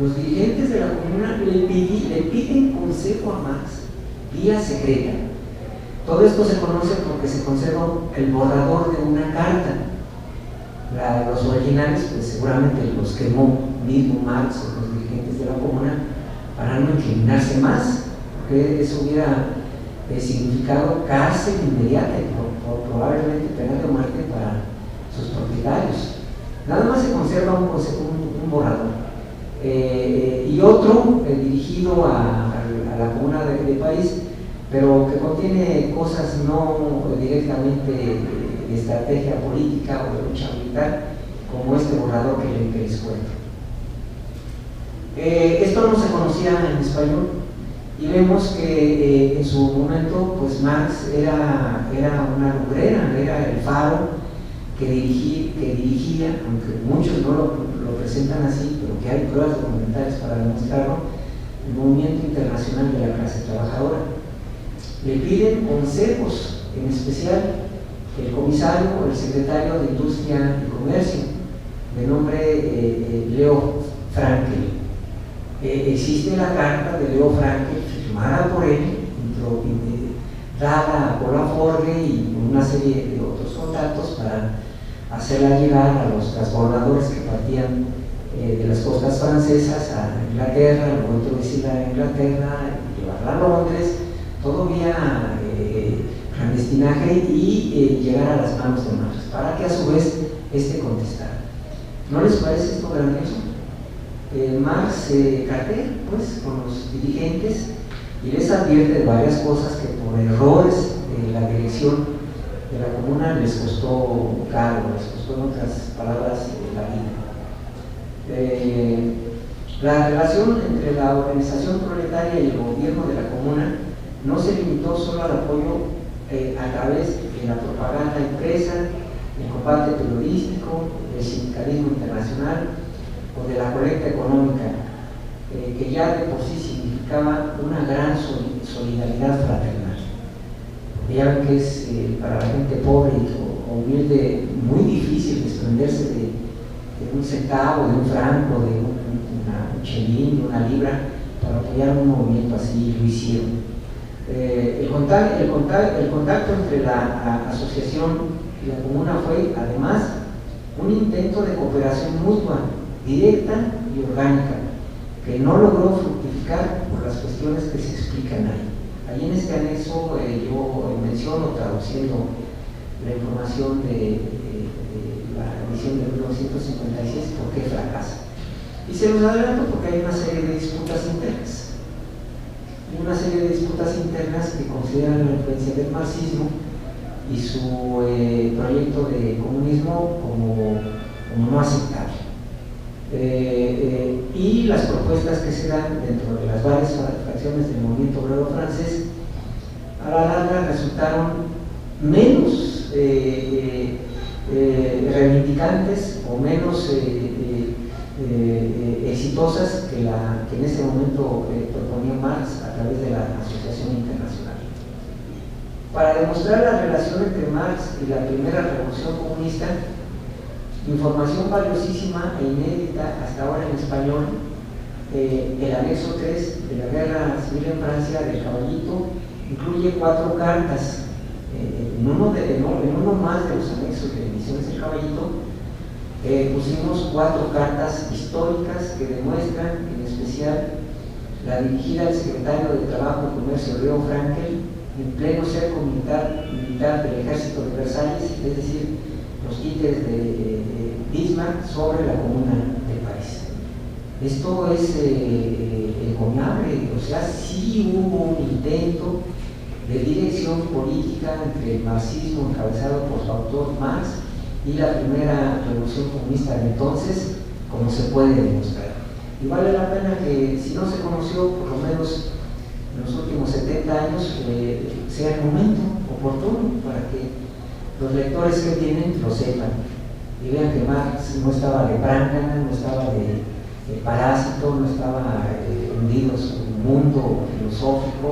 Los dirigentes de la Comuna le piden consejo a Marx vía secreta. Todo esto se conoce porque se conserva el borrador de una carta. Los originales, pues seguramente los quemó mismo Marx o los dirigentes de la Comuna para no incriminarse más, porque eso hubiera significado cárcel inmediata y probablemente pena de muerte para sus propietarios. Nada más se conserva un borrador. Y otro dirigido a la Comuna de París, pero que contiene cosas no directamente de estrategia política o de lucha militar, como este borrador que les cuento. Esto no se conocía en español y vemos que en su momento pues Marx era una lumbrera, era el faro que dirigía, aunque muchos no lo presentan así, pero que hay pruebas documentales para demostrarlo, el movimiento internacional de la clase trabajadora. Le piden consejos, en especial el comisario o el secretario de Industria y Comercio, de nombre Leo Frankel. Existe la carta de Leo Frankel, firmada por él, dada por Laforgue y una serie de otros contactos para hacerla llegar a los transbordadores que partían de las costas francesas a Inglaterra, luego introducirla a Inglaterra, llevarla a Londres, todo vía clandestinaje y llegar a las manos de Marx, para que a su vez contestara. ¿No les parece esto grandioso? Marx cartea pues con los dirigentes y les advierte de varias cosas que por errores de la dirección de la Comuna les costó caro, les costó en otras palabras la vida. La relación entre la organización proletaria y el gobierno de la Comuna no se limitó solo al apoyo a través de la propaganda impresa, el combate periodístico, el sindicalismo internacional o de la colecta económica, que ya de por sí significaba una gran solidaridad fraternal. Ya ven que es para la gente pobre o humilde muy difícil desprenderse de un centavo, de un franco, de un chelín, de una libra, para apoyar un movimiento así, lo hicieron. El contacto entre la asociación y la Comuna fue, además, un intento de cooperación mutua, directa y orgánica, que no logró fructificar por las cuestiones que se explican ahí. Ahí en este anexo yo menciono, traduciendo la información de la edición de 1956, por qué fracasa. Y se los adelanto porque hay una serie de disputas internas. Hay una serie de disputas internas que consideran la influencia del marxismo y su proyecto de comunismo como no aceptable. Y las propuestas que se dan dentro de las varias fracciones del movimiento obrero francés a la larga resultaron menos reivindicantes o menos exitosas que en ese momento proponía Marx a través de la Asociación Internacional. Para demostrar la relación entre Marx y la primera revolución comunista, información valiosísima e inédita hasta ahora en español, el anexo 3 de la Guerra Civil en Francia del Caballito incluye 4 cartas. En uno más de los anexos de ediciones del Caballito pusimos 4 cartas históricas que demuestran, en especial la dirigida al secretario de Trabajo y Comercio Leo Frankel, en pleno cerco militar del ejército de Versalles, es decir, los títeres de Bismarck sobre la comuna de París. Esto es encomiable, o sea, sí hubo un intento de dirección política entre el marxismo encabezado por su autor Marx y la primera revolución comunista de entonces, como se puede demostrar. Y vale la pena que, si no se conoció, por lo menos en los últimos 70 años, sea el momento oportuno para que los lectores que tienen lo sepan y vean que Marx no estaba de pranga, no estaba de parásito, no estaba hundido en un mundo filosófico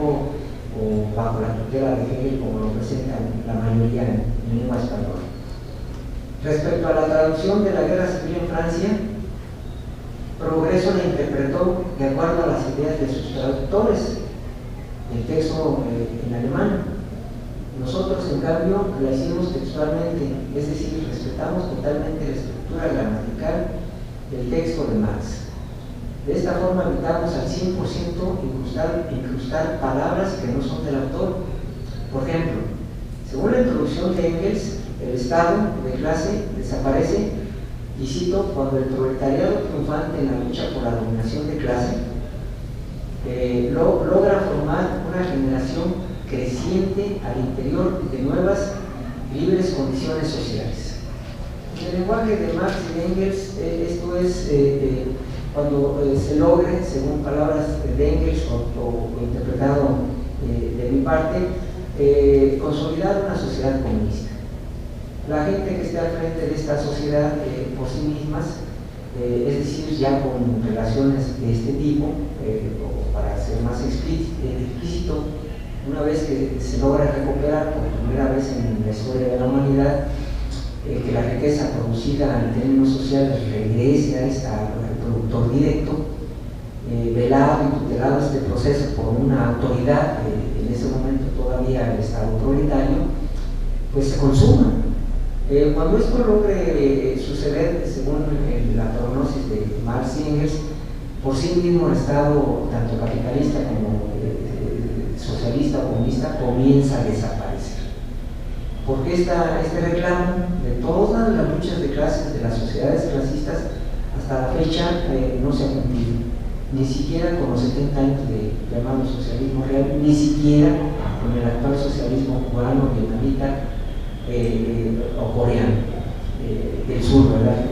o bajo la tutela de Hegel, como lo presentan la mayoría en lengua española. Respecto a la traducción de la Guerra Civil en Francia, Progreso la interpretó de acuerdo a las ideas de sus traductores, el texto en alemán. Nosotros, en cambio, la hicimos textualmente, es decir, respetamos totalmente la estructura gramatical del texto de Marx. De esta forma evitamos al 100% incrustar palabras que no son del autor. Por ejemplo, según la introducción de Engels, el estado de clase desaparece, y cito, cuando el proletariado triunfante en la lucha por la dominación de clase logra formar una generación creciente al interior de nuevas libres condiciones sociales. En el lenguaje de Marx y de Engels, esto es cuando se logre, según palabras de Engels o interpretado de mi parte, consolidar una sociedad comunista. La gente que esté al frente de esta sociedad por sí mismas, es decir, ya con relaciones de este tipo, o para ser más explícito, una vez que se logra recuperar por primera vez en la historia de la humanidad, que la riqueza producida en términos sociales regrese al productor directo, velado y tutelado este proceso por una autoridad, en ese momento todavía el Estado proletario, pues se consuma. Cuando esto logre suceder, según la prognosis de Marx y Engels, por sí mismo el Estado, tanto capitalista como socialista o comunista, comienza a desaparecer. Porque este reclamo de todas las luchas de clases de las sociedades clasistas hasta la fecha no se ha cumplido, ni siquiera con los 70 años de llamado socialismo real, ni siquiera con el actual socialismo cubano, vietnamita o coreano, del sur, ¿verdad?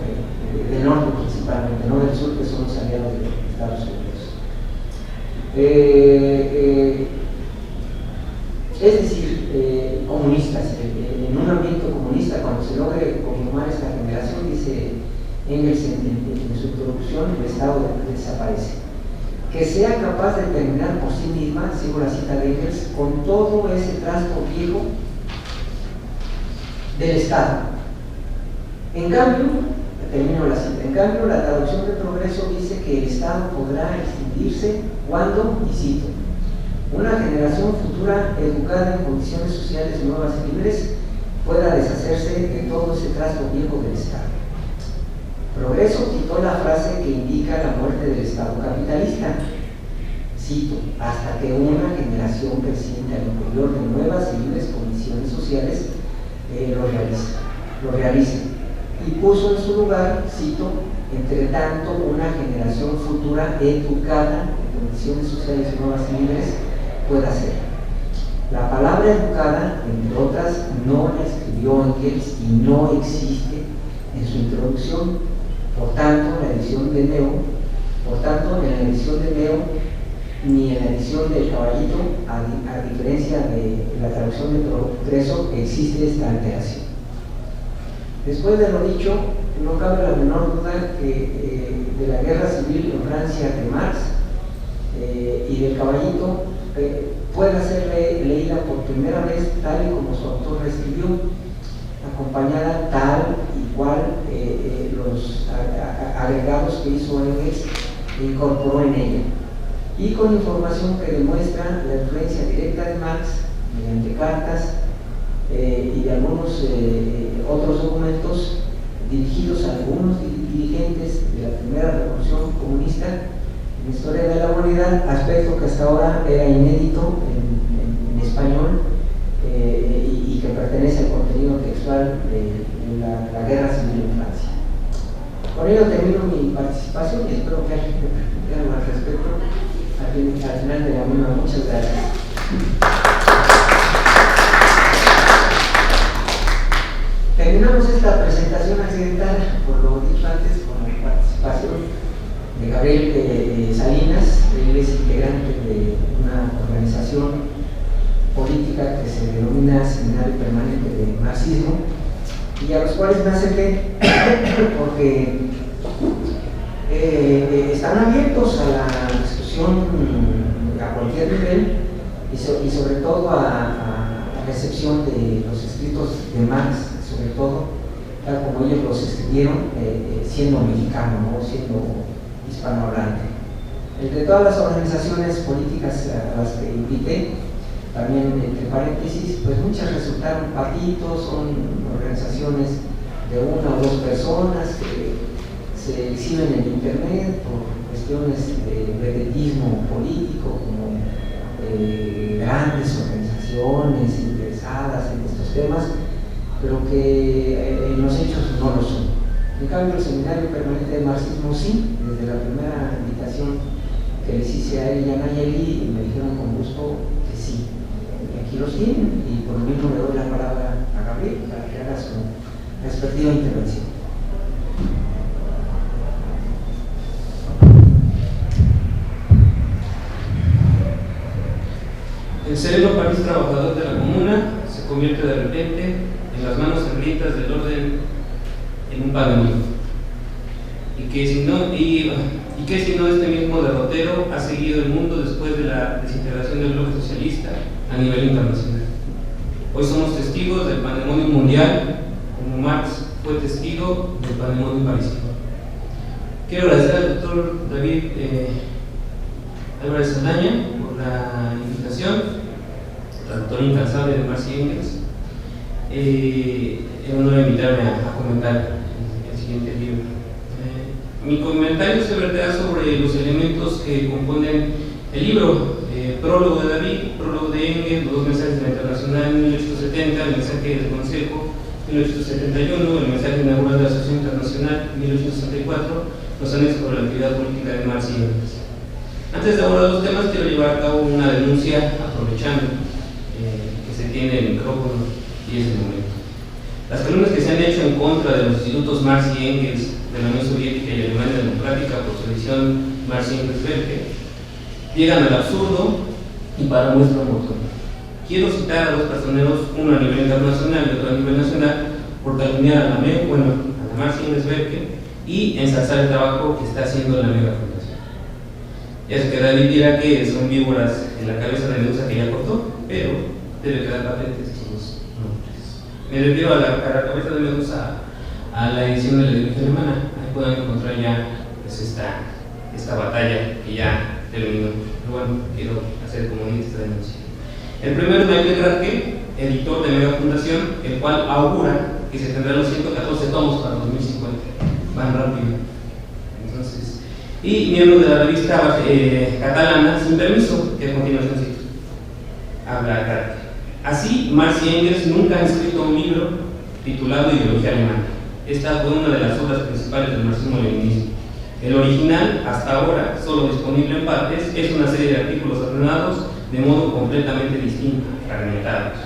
Del norte principalmente, no del sur, que son los aliados de Estados Unidos. Es decir, comunistas, en un ambiente comunista, cuando se logre conformar esta generación, dice Engels en su introducción, el Estado desaparece. Que sea capaz de terminar por sí misma, sigo la cita de Engels, con todo ese trasto viejo del Estado. En cambio, termino la cita, en cambio la traducción de Progreso dice que el Estado podrá extinguirse cuando, y cito, una generación futura educada en condiciones sociales nuevas y libres pueda deshacerse de todo ese trasto viejo del Estado. Progreso quitó la frase que indica la muerte del Estado capitalista, cito, hasta que una generación creciente al interior de nuevas y libres condiciones sociales lo realice, y puso en su lugar, cito, entre tanto una generación futura educada en condiciones sociales nuevas y libres pueda ser. La palabra educada, entre otras, no la escribió Engels y no existe en su introducción. Por tanto, en la edición de Leo, ni en la edición del Caballito, a diferencia de la traducción de Progreso, existe esta alteración. Después de lo dicho, no cabe la menor duda que de la Guerra Civil en Francia de Marx y del Caballito pueda ser leída por primera vez tal y como su autor la escribió, acompañada tal y cual los agregados que hizo Engels incorporó en ella, y con información que demuestra la influencia directa de Marx mediante cartas y de algunos otros documentos dirigidos a algunos dirigentes de la primera revolución comunista en la historia de la humanidad, aspecto que hasta ahora era inédito en España. español y que pertenece al contenido textual de la Guerra Civil en Francia. Con ello termino mi participación y espero que alguien me pregunte algo al respecto al final de la misma. Muchas gracias. Terminamos esta presentación accidental, por lo dicho antes, con la participación de Gabriel Salinas. Él es integrante de una organización política que se denomina Seminario Permanente de Marxismo, y a los cuales me acerqué porque están abiertos a la discusión a cualquier nivel y sobre todo a la recepción de los escritos de Marx, sobre todo tal como ellos los escribieron, siendo mexicano, ¿no? Siendo hispanohablante. Entre todas las organizaciones políticas a las que invité, también entre paréntesis, pues muchas resultaron partidos, son organizaciones de una o dos personas que se exhiben en internet por cuestiones de vedetismo político, como grandes organizaciones interesadas en estos temas, pero que en los hechos no lo son. En cambio, el Seminario Permanente de Marxismo sí, desde la primera invitación que les hice a él y a Nayeli, me dijeron con gusto que sí. Y aquí los tienen, y por lo mismo le doy la palabra a Gabriel para que haga su respectiva intervención. El sereno país trabajador de la comuna se convierte de repente en las manos sangrientas del orden en un pandemia. Y que si no este mismo derrotero ha seguido el mundo después de la desintegración del bloque socialista a nivel internacional. Hoy somos testigos del pandemonio mundial, como Marx fue testigo del pandemonio parisino. Quiero agradecer al doctor David Álvarez Saldaña por la invitación, traductor incansable de Marx y Engels. Es un honor invitarme a comentar el siguiente libro. Mi comentario se verterá sobre los elementos que componen el libro: prólogo de David, prólogo de Engels, los dos mensajes de la Internacional en 1870, el mensaje del Consejo en 1871, el mensaje inaugural de la Asociación Internacional en 1864, los anexos sobre la actividad política de Marx y Engels. Antes de abordar los temas, quiero llevar a cabo una denuncia, aprovechando que se tiene el micrófono y es el momento. Las calumnias que se han hecho en contra de los institutos Marx y Engels de la Unión Soviética y Alemania Democrática por su edición Marx y Engels Werke llegan al absurdo y para muestra un montón. Quiero citar a dos personeros, uno a nivel internacional y otro a nivel nacional, por calumniar a la Marx y Engels Werke y ensalzar el trabajo que está haciendo la Mega Fundación. Ya sé que David dirá que son víboras en la cabeza de Medusa que ya cortó, pero debe quedar patente estos dos nombres. Me refiero a la cabeza de Medusa, a la edición de la Dirección Alemana. Ahí pueden encontrar ya pues, esta batalla que ya terminó. Pero bueno, quiero hacer como esta denuncia. El primero es Michael Radke, editor de Mega Fundación, el cual augura que se tendrán los 114 tomos para 2050. Van rápido. Entonces, y miembro de la revista catalana Sin Permiso, que a continuación cito. Habla Radke. Así, Marx y Engels nunca han escrito un libro titulado Ideología Alemana. Esta fue una de las obras principales del marxismo-leninismo. El original, hasta ahora solo disponible en partes, es una serie de artículos ordenados de modo completamente distinto, fragmentados.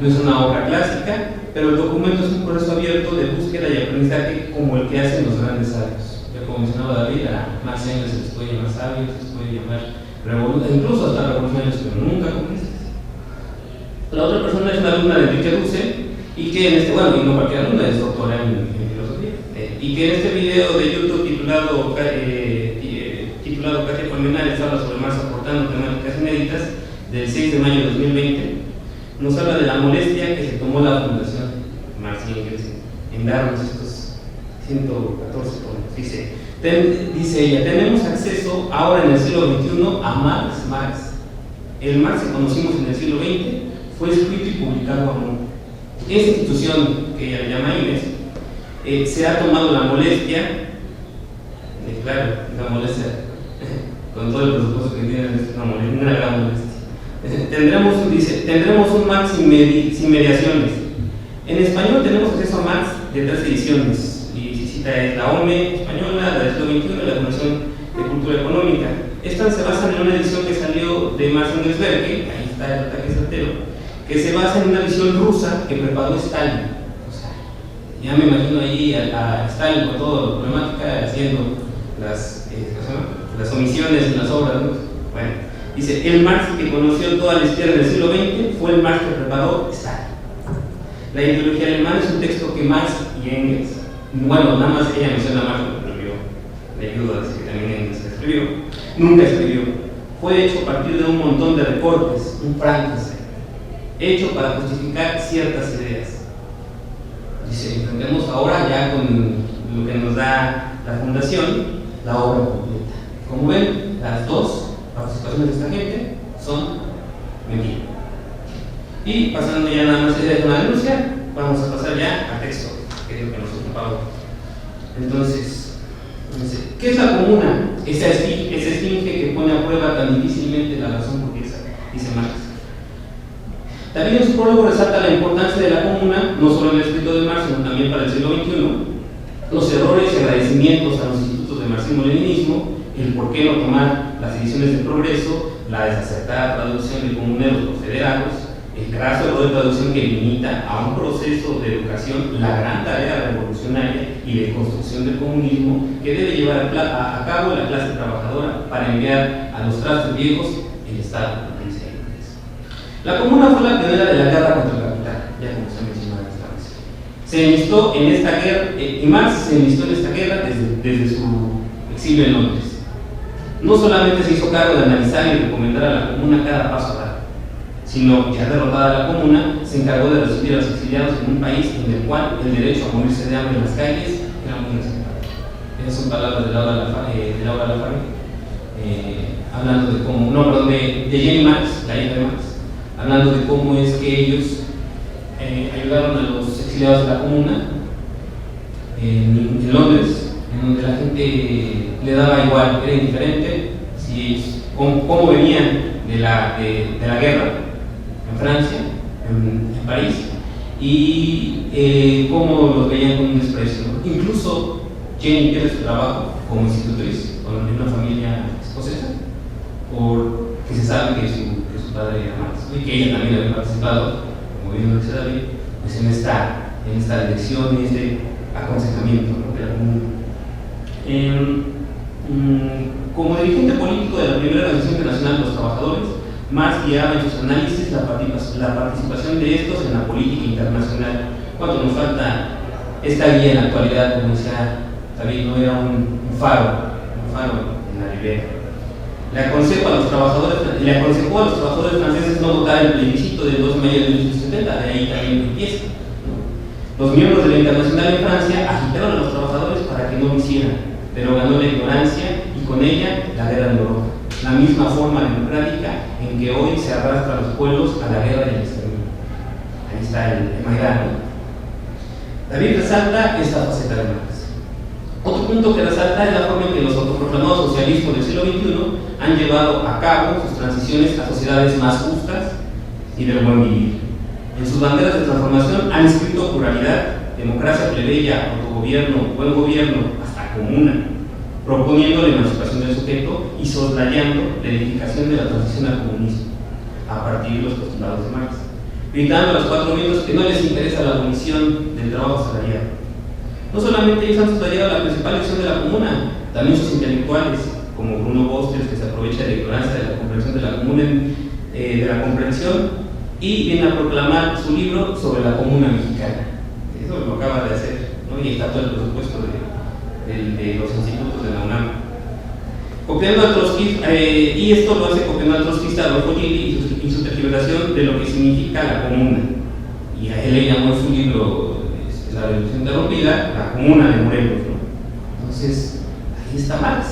No es una obra clásica, pero el documento es un proceso abierto de búsqueda y aprendizaje como el que hacen los grandes sabios. Ya como mencionaba David, a Marx y Engels se les puede llamar sabios, se les puede llamar incluso hasta revolucionarios, pero nunca comunistas. La otra persona es una alumna de Enrique Dussel, y que en este, bueno, y no cualquier alumna, es doctora en filosofía, y que en este video de YouTube titulado Katia Colmenares habla sobre Marx aportando temáticas inéditas, del 6 de mayo de 2020, nos habla de la molestia que se tomó la Fundación Marx y Engels en darnos estos 114 tomos. Dice ella, tenemos acceso ahora en el siglo XXI a Marx. El Marx que conocimos en el siglo XX fue escrito y publicado aún. Esta institución, que ella le llama INES, se ha tomado la molestia, claro, la molestia, con todo el presupuesto que tienen, es una gran molestia, Tendremos un Marx sin mediaciones. En español tenemos acceso a Marx de 3 ediciones, y si cita es la OME española, la del siglo XXI y la Fundación de Cultura Económica. Estas se basan en una edición que salió de Marx Engels Werke, ahí está el ataque certero, que se basa en una visión rusa que preparó Stalin. O sea, ya me imagino ahí a Stalin con toda la problemática haciendo las omisiones en las obras, ¿no? Bueno, dice, el Marx que conoció toda la izquierda del siglo XX fue el Marx que preparó Stalin. La ideología alemana es un texto que Marx y Engels, bueno, nada más ella menciona a Marx lo escribió, le ayudo a decir que también Engels escribió, nunca escribió. Fue hecho a partir de un montón de recortes, un Frankenstein, hecho para justificar ciertas ideas. Dice, enfrentemos ahora ya con lo que nos da la fundación, la obra completa. Como ven, las dos participaciones de esta gente son mentiras. Y pasando ya nada más a una denuncia, vamos a pasar ya al texto, que es lo que nos ocupa hoy. Entonces, ¿qué es la comuna? Esa esfinge que pone a prueba tan difícilmente la razón burguesa, dice Marx. También en su prólogo resalta la importancia de la comuna, no solo en el escrito de Marx, sino también para el siglo XXI, los errores y agradecimientos a los institutos de marxismo-leninismo, el por qué no tomar las ediciones de Progreso, la desacertada traducción de comuneros por federados, el graso error de traducción que limita a un proceso de educación la gran tarea revolucionaria y de construcción del comunismo que debe llevar a cabo la clase trabajadora para enviar a los trastos viejos el Estado de Príncipe. La comuna fue la pionera de la guerra contra el capital, ya como se mencionaba esta vez. Se enlistó en esta guerra, y Marx se enlistó en esta guerra desde su exilio en Londres. No solamente se hizo cargo de analizar y recomendar a la comuna cada paso a dar, sino, ya derrotada la comuna, se encargó de recibir a los exiliados en un país en el cual el derecho a morirse de hambre en las calles era muy respetado. Esas son palabras de Laura Lafargue, hablando de cómo, no, perdón, de Jenny Marx, la hija de Marx, hablando de cómo es que ellos ayudaron a los exiliados de la comuna en Londres, en donde la gente le daba igual, era indiferente cómo venían de la guerra en Francia, en París, y cómo los veían con un desprecio, ¿no? Incluso Jenny pierde su trabajo como institutriz en una familia escocesa, porque se sabe que su padre era Marx, y que ella también había participado, como bien lo dice David, pues en esta dirección y este aconsejamiento, ¿no?, de la comuna. Como dirigente político de la primera Organización Internacional de los Trabajadores, Marx guiaba en sus análisis la participación de estos en la política internacional. ¿Cuánto nos falta esta guía en la actualidad? Como decía David, no era un faro en la ribera. Le aconsejó a los trabajadores franceses no votar el plebiscito del 2 de mayo de 1870, de ahí también empieza, ¿no? Los miembros de la Internacional en Francia agitaron a los trabajadores para que no lo hicieran, pero ganó la ignorancia y con ella la guerra de Europa. La misma forma democrática en que hoy se arrastra a los pueblos a la guerra y al exterminio. Ahí está el Maidán. David resalta esta faceta de Marx. Otro punto que resalta es la forma en que los autoproclamados socialismos del siglo XXI han llevado a cabo sus transiciones a sociedades más justas y del buen vivir. En sus banderas de transformación han escrito pluralidad, democracia plebeya, autogobierno, buen gobierno, hasta comuna, proponiendo la emancipación del sujeto y soslayando la edificación de la transición al comunismo a partir de los postulados de Marx, gritando a los 4 vientos que no les interesa la abolición del trabajo asalariado. No solamente ellos han soslayado la principal lección de la comuna, también sus intelectuales, como Bruno Bosters, que se aprovecha de la ignorancia de la comprensión de la comuna, de la comprensión, y viene a proclamar su libro sobre la comuna mexicana. Eso lo acaba de hacer, ¿no? Y está todo el presupuesto de los institutos de la UNAM. Copiando a Trotsky, y esto lo hace copiando a Trotsky, Adolfo Gili y su tergiversación de lo que significa la comuna. Y a él le llamó en su libro La Revolución Interrumpida, la comuna de Morelos, ¿no? Entonces, ahí está Marx.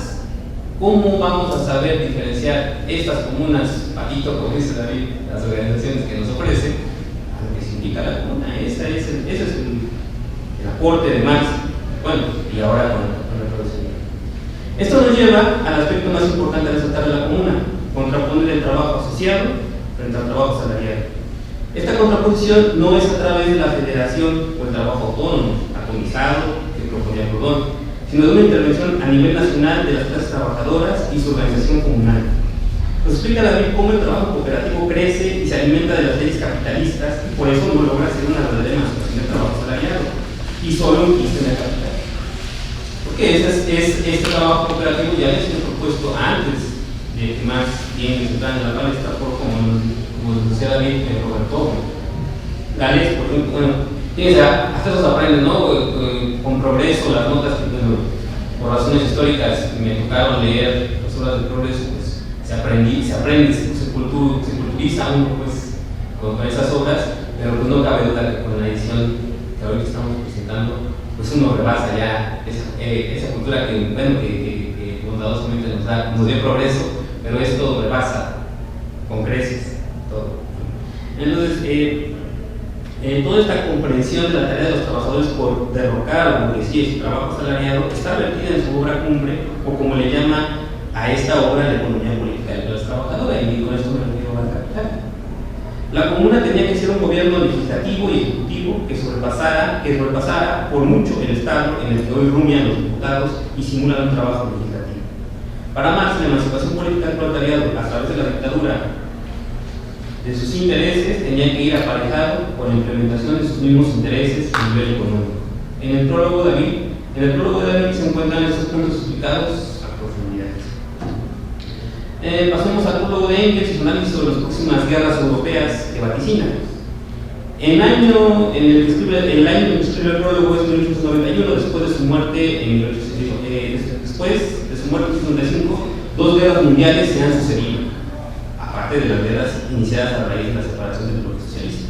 ¿Cómo vamos a saber diferenciar estas comunas, patito, como dice David, las organizaciones que nos ofrecen, a lo que significa la comuna? Ese es el aporte de Marx. Bueno, y ahora con la revolución. Esto nos lleva al aspecto más importante de resaltar de la comuna: contraponer el trabajo asociado frente al trabajo salarial. Esta contraposición no es a través de la federación o el trabajo autónomo, atomizado, que proponía Proudhon, sino de una intervención a nivel nacional de las clases trabajadoras y su organización comunal. Nos explica David cómo el trabajo cooperativo crece y se alimenta de las leyes capitalistas y por eso no logra ser una verdadera emancipación del trabajo asalariado y solo insiste en el capital. Porque este trabajo cooperativo ya había sido propuesto antes de que Marx bien entrara en la palestra por como decía David, Roberto Gales, por ejemplo. Bueno, fíjense, hasta eso se aprende, ¿no? Con Progreso, las notas que, bueno, por razones históricas me tocaron leer las obras del Progreso, pues se aprende, se culturiza uno pues con esas obras, pero pues no cabe duda que con la edición que ahorita estamos presentando, pues uno rebasa ya esa cultura que, bueno, que bondadosamente nos dio Progreso, pero esto rebasa con creces todo. Entonces, toda esta comprensión de la tarea de los trabajadores por derrocar a la burguesía y su trabajo asalariado está vertida en su obra cumbre, o como le llama a esta obra la economía política de la clase trabajadora, y con esto me refiero al capital. La comuna tenía que ser un gobierno legislativo y ejecutivo que sobrepasara por mucho el Estado en el que hoy rumian los diputados y simulan un trabajo legislativo. Para Marx, la emancipación política del proletariado a través de la dictadura de sus intereses tenía que ir aparejado con la implementación de sus mismos intereses a nivel económico. En el prólogo de David se encuentran estos puntos explicados a profundidad. Pasemos al prólogo de Engels y su análisis sobre las próximas guerras europeas que vaticina. El año en el que escribe el prólogo es 1891, después de su muerte en 1865, dos guerras mundiales se han sucedido, aparte de las guerras iniciadas a raíz de la separación del bloque socialista.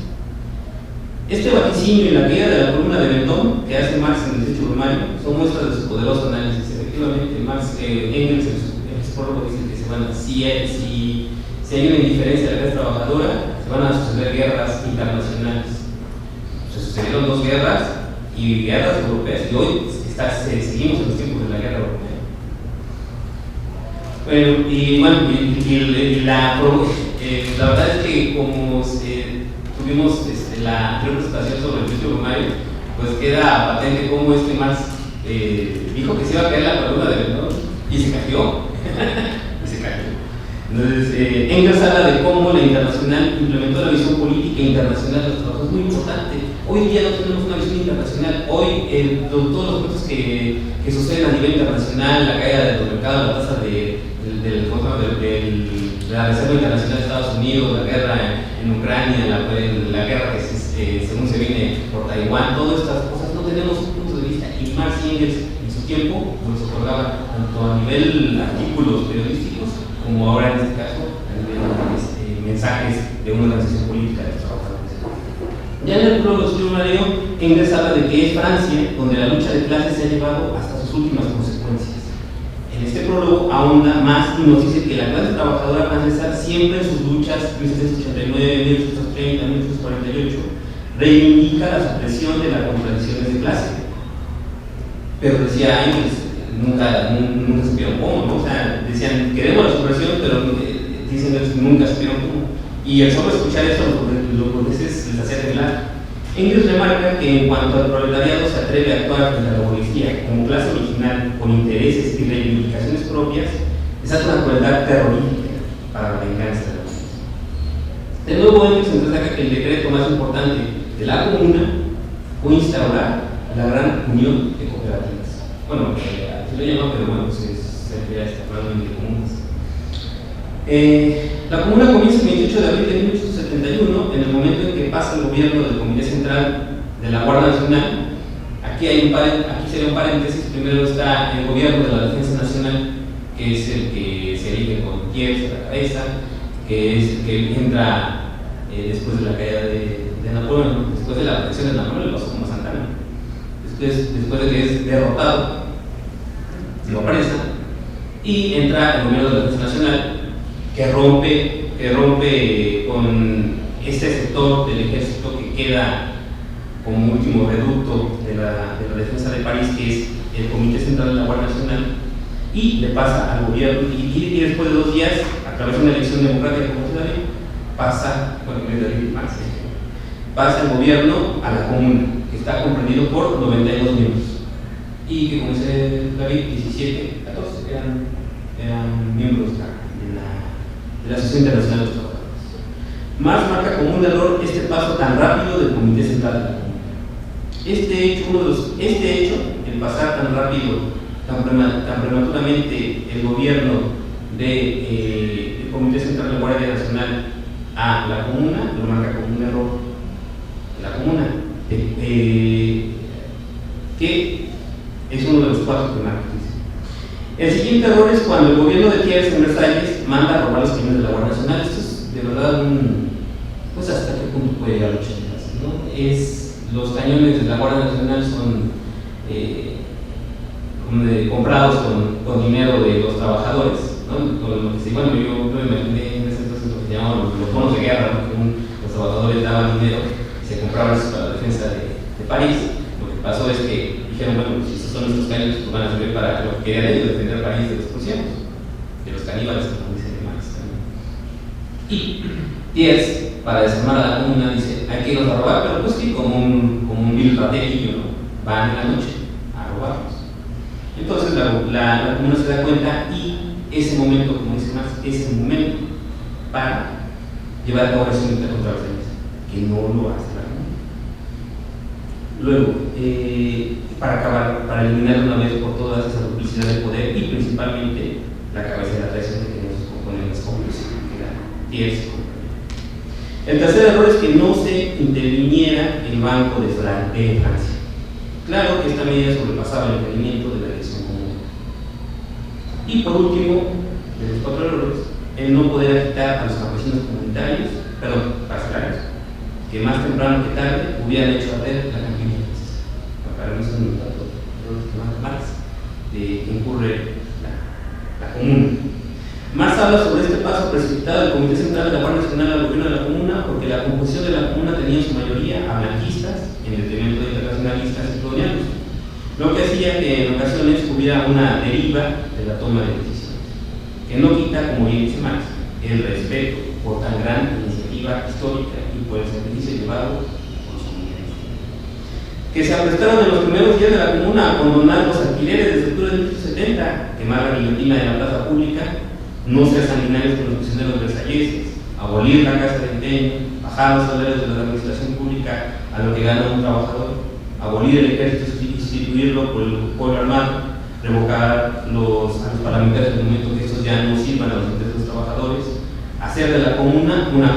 Este vaticinio y la caída de la columna de Vendôme que hace Marx en el 18 de mayo son muestras de su poderoso análisis. Efectivamente, Engels en su prólogo dice que si hay una indiferencia de la clase trabajadora, se van a suceder guerras internacionales. Se sucedieron dos guerras y guerras europeas, y hoy seguimos en los tiempos de la guerra europea. La verdad es que como tuvimos la anterior presentación sobre el 18 de mayo, pues queda patente cómo Marx dijo que se iba a caer la columna de Vendôme y se cayó. Entonces, Engels habla de cómo la internacional implementó la visión política internacional de los trabajos. Es muy importante. Hoy en día no tenemos una visión internacional. Hoy, todos los puntos que suceden a nivel internacional, la caída de los mercados, la tasa de la Reserva Internacional de Estados Unidos, la guerra en Ucrania, la guerra que según se viene por Taiwán, todas estas cosas no tenemos puntos de vista. Y Marx y Engels en su tiempo nos otorgaban tanto a nivel artículos periodísticos como ahora en este caso a nivel mensajes de una organización política de los trabajadores. Ya en el prólogo de Mario, Engels habla de que es Francia donde la lucha de clases se ha llevado hasta sus últimas consecuencias. En este prólogo ahonda más y nos dice que la clase trabajadora francesa siempre en sus luchas 1789, 1830, 1848 reivindica la supresión de las contradicciones de clase. Pero decía Engels, nunca supieron cómo, ¿no? O sea, decían, queremos la supresión, pero dicen que nunca supieron cómo. Y el solo escuchar eso los burgueses les hacía temblar. Engels remarca que en cuanto al proletariado se atreve a actuar frente a la burguesía como clase original con intereses y reivindicaciones propias, esa es una crueldad terrorífica para la venganza de la burguesía. De nuevo, Engels nos destaca que el decreto más importante de la comuna fue instaurar la gran unión de cooperativas. Bueno, así lo llaman, pero bueno, se está hablando de comunas. La comuna comienza el 28 de abril de 1871, en el momento en que pasa el gobierno del Comité Central de la Guardia Nacional. Aquí sería un paréntesis. Primero está el gobierno de la Defensa Nacional, que es el que se elige con Thiers a la cabeza, que es el que entra después de la caída de Napoleón, después de la protección de Napoleón, le pasó como a Santana. Después de que es derrotado, lo apresa, y entra el gobierno de la Defensa Nacional, que rompe con este sector del ejército que queda como último reducto de la defensa de París, que es el Comité Central de la Guardia Nacional, y le pasa al gobierno, y después de 2 días, a través de una elección democrática como se pasa, bueno, pasa el gobierno a la comuna, que está comprendido por 92 miembros. Y que, como dice David, 17, 14 eran miembros de la Asociación Internacional de los Trabajadores. Marx marca como un error este paso tan rápido del Comité Central de la Comuna. Este hecho, el pasar tan rápido, tan prematuramente el gobierno del Comité Central de la Guardia Nacional a la comuna, lo marca como un error de la comuna, que es uno de los cuatro que marca. El siguiente error es cuando el gobierno de Thiers en Versalles manda a robar los cañones de la Guardia Nacional. Esto es de verdad pues hasta qué punto puede llegar a 80, ¿no? Los cañones de la Guardia Nacional son comprados con dinero de los trabajadores, ¿no? Bueno, yo me imaginé en ese entonces lo que llamaban los bonos de guerra, ¿no? Que los trabajadores daban dinero y se compraban eso para la defensa de París. Lo que pasó es que dijeron, bueno, si estos son nuestros cañones, pues van a servir para lo que querían ellos, defender París de los prusianos, de los caníbales, como dice Marx también. Y Thiers, para desarmar a la comuna, dice, hay que irlos a robar, pero pues sí, como un vil raterillo, ¿no? Van en la noche a robarlos. Entonces la comuna se da cuenta y ese momento, como dice Marx, es el momento para llevar a cabo la acción contra los demás, que no lo hace la comuna. Luego, para eliminar de una vez por todas esa duplicidad de poder y principalmente la cabeza de la traición que nos componen las cómplices, que era Thiers. El tercer error es que no se interviniera el Banco de Francia. Claro que esta medida sobrepasaba el requerimiento de la elección común. Y por último, de los cuatro errores, el no poder agitar a los campesinos comunitarios, parcelarios, que más temprano que tarde hubieran hecho arder la campiña. Para mí son los datos que Marx incurre la comuna. Marx habla sobre este paso precipitado del Comité Central de la Guardia Nacional al gobierno de la comuna, porque la composición de la comuna tenía en su mayoría a blanquistas en detrimento de internacionalistas y coloniales, lo que hacía que en ocasiones hubiera una deriva de la toma de decisiones, que no quita, como bien dice Marx, el respeto por tan gran iniciativa histórica y por el sacrificio llevado por los comunidades, que se aprestaron en los primeros días de la comuna a condonar los alquileres desde octubre de 1870, quemar la guillotina de la plaza pública, no ser sanguinarios con los prisioneros versalleses, abolir la casa de empeño, bajar los salarios de la administración pública a lo que gana un trabajador, abolir el ejército y sustituirlo por el pueblo armado, revocar a los parlamentarios en el momento que estos ya no sirvan a los intereses de los trabajadores, hacer de la comuna una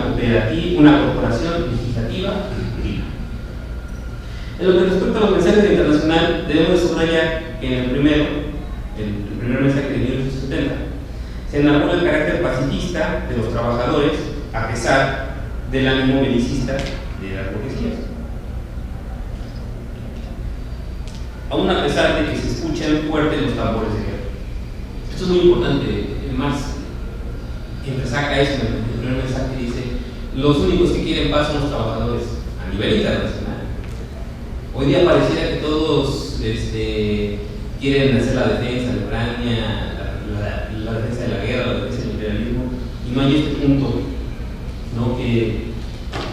corporación legislativa y ejecutiva. En lo que respecta a los mensajes de internacional, debemos subrayar que en el primer mensaje de 1870 se enarbola el carácter pacifista de los trabajadores a pesar del ánimo belicista de las burguesías. Aún a pesar de que se escuchan fuertes los tambores de guerra. Esto es muy importante. Marx saca eso en el primer mensaje, dice: los únicos que quieren paz son los trabajadores a nivel internacional. Hoy día pareciera que todos quieren hacer la defensa de Ucrania, la defensa de la guerra, la defensa del imperialismo, y no hay este punto, ¿no? que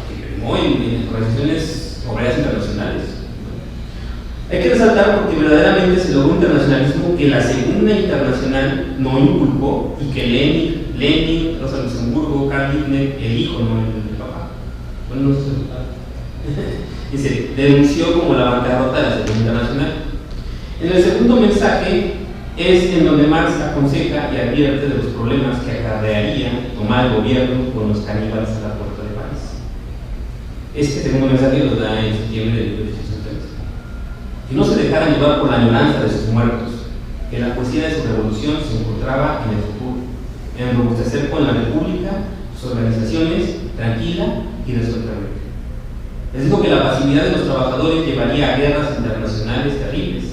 primó en las organizaciones obreras internacionales. Hay que resaltar porque verdaderamente se logró un internacionalismo que la Segunda Internacional no inculpó y que Lenin, Rosa Luxemburgo, Karl Liebknecht, el hijo, no el papá, bueno, no sé si dice, denunció como la bancarrota de la Segunda Internacional. En el segundo mensaje es en donde Marx aconseja y advierte de los problemas que acarrearía tomar el gobierno con los caníbales a la puerta de París. Este segundo mensaje lo da en septiembre de 1830. Que no se dejaran llevar por la añoranza de sus muertos, que la poesía de su revolución se encontraba en el futuro, en robustecer con la república, sus organizaciones, tranquila y resueltamente. Les dijo que la pasividad de los trabajadores llevaría a guerras internacionales terribles.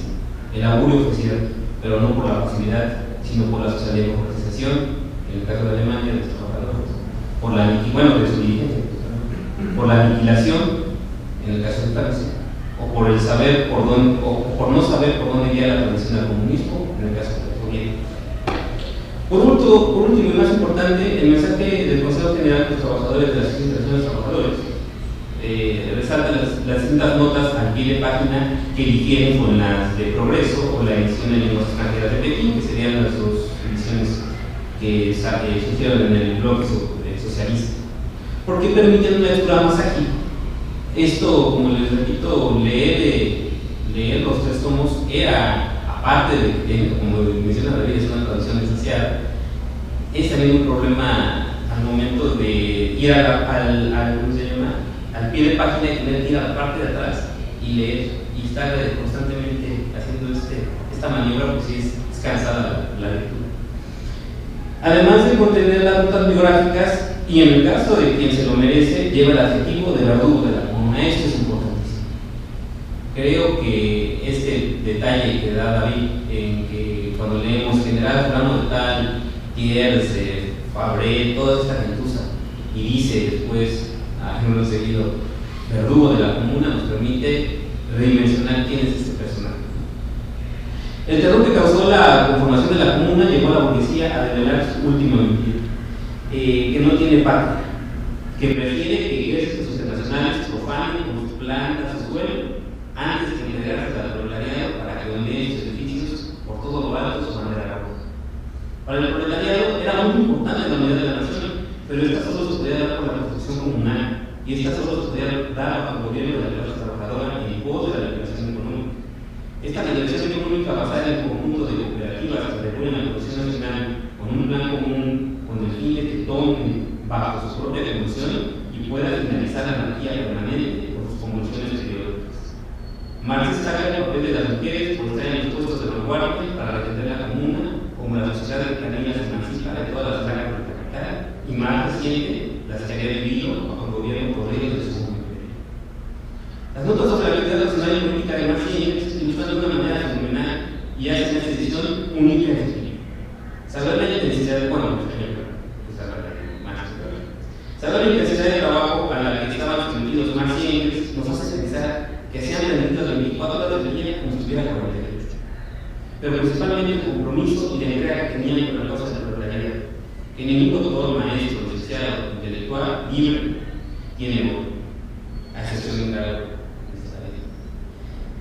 El augurio fue cierto, pero no por la pasividad, sino por la socialdemocratización, en el caso de Alemania, de los trabajadores, por la de su dirigencia, por la aniquilación, en el caso de Francia, o por el saber por dónde, o por no saber por dónde iría la transición al comunismo, en el caso de Fourier. Por por último y más importante, el mensaje del Consejo General de los Trabajadores de las Instituciones de los Trabajadores resalta las distintas notas al pie de página que difieren con las de Progreso o la edición de lenguas extranjeras de Pekín, que serían las dos ediciones que surgieron en el bloque socialista. ¿Por qué permiten una lectura más ágil? Esto, como les repito, leer los tres tomos era, aparte de que, como menciona David, es una traducción desasiada, es también un problema al momento de ir al pie de página y tener que ir a la parte de atrás y leer y estar constantemente haciendo esta maniobra, pues sí es cansada la lectura. Además de contener las notas biográficas, y en el caso de quien se lo merece, lleva el adjetivo de verdugo de la comuna. Esto es importantísimo. Creo que este detalle que da David, en que cuando leemos general fulano de tal, Thiers, Fabré, toda esta gentuza, y dice después, no seguido, verdugo de la comuna, nos permite redimensionar quién es este personaje. El terror que causó la conformación de la comuna llevó a la burguesía a develar su última mentira, que no tiene patria, que prefiere que ejércitos internacionales profanen con sus plantas su suelo antes de entregarse al proletariado para que ondeen sus edificios por todo lo alto su bandera roja. Para el proletariado era muy importante la unidad de la nación, pero esta solo se podía dar por la Constitución comunal, y esta solo se podía dar bajo el gobierno de la clase trabajadora y en pos de la liberación económica. Esta liberación económica basada en el conjunto de cooperativas que reúnen la producción nacional con un plan común con el fin de que tomen bajo su propia conducción y pueda finalizar la anarquía permanente por sus convulsiones periódicas. Marx destaca el papel de las mujeres por estar en los puestos de vanguardia para defender la comuna, como la sociedad de planillas se emancipa de todas las plagas del capital, y más reciente, las que había vivido bajo el gobierno por ellos de su imperio. Las notas sobre la actividad nacional y política de Marx y Engels se ilustran de una manera fenomenal y hacen una decisión única en su tiempo. Saber la intensidad de saber la intensidad de trabajo a la que estaban sometidos Marx y Engels nos hace pensar que sean rendidos 24 horas del día como si estuvieran 48. Pero principalmente el compromiso y la entrega que tenían con la causa del proletariado, que ningún doctor, maestro, licenciado, intelectual, libre, tiene voz, a excepción de un grado.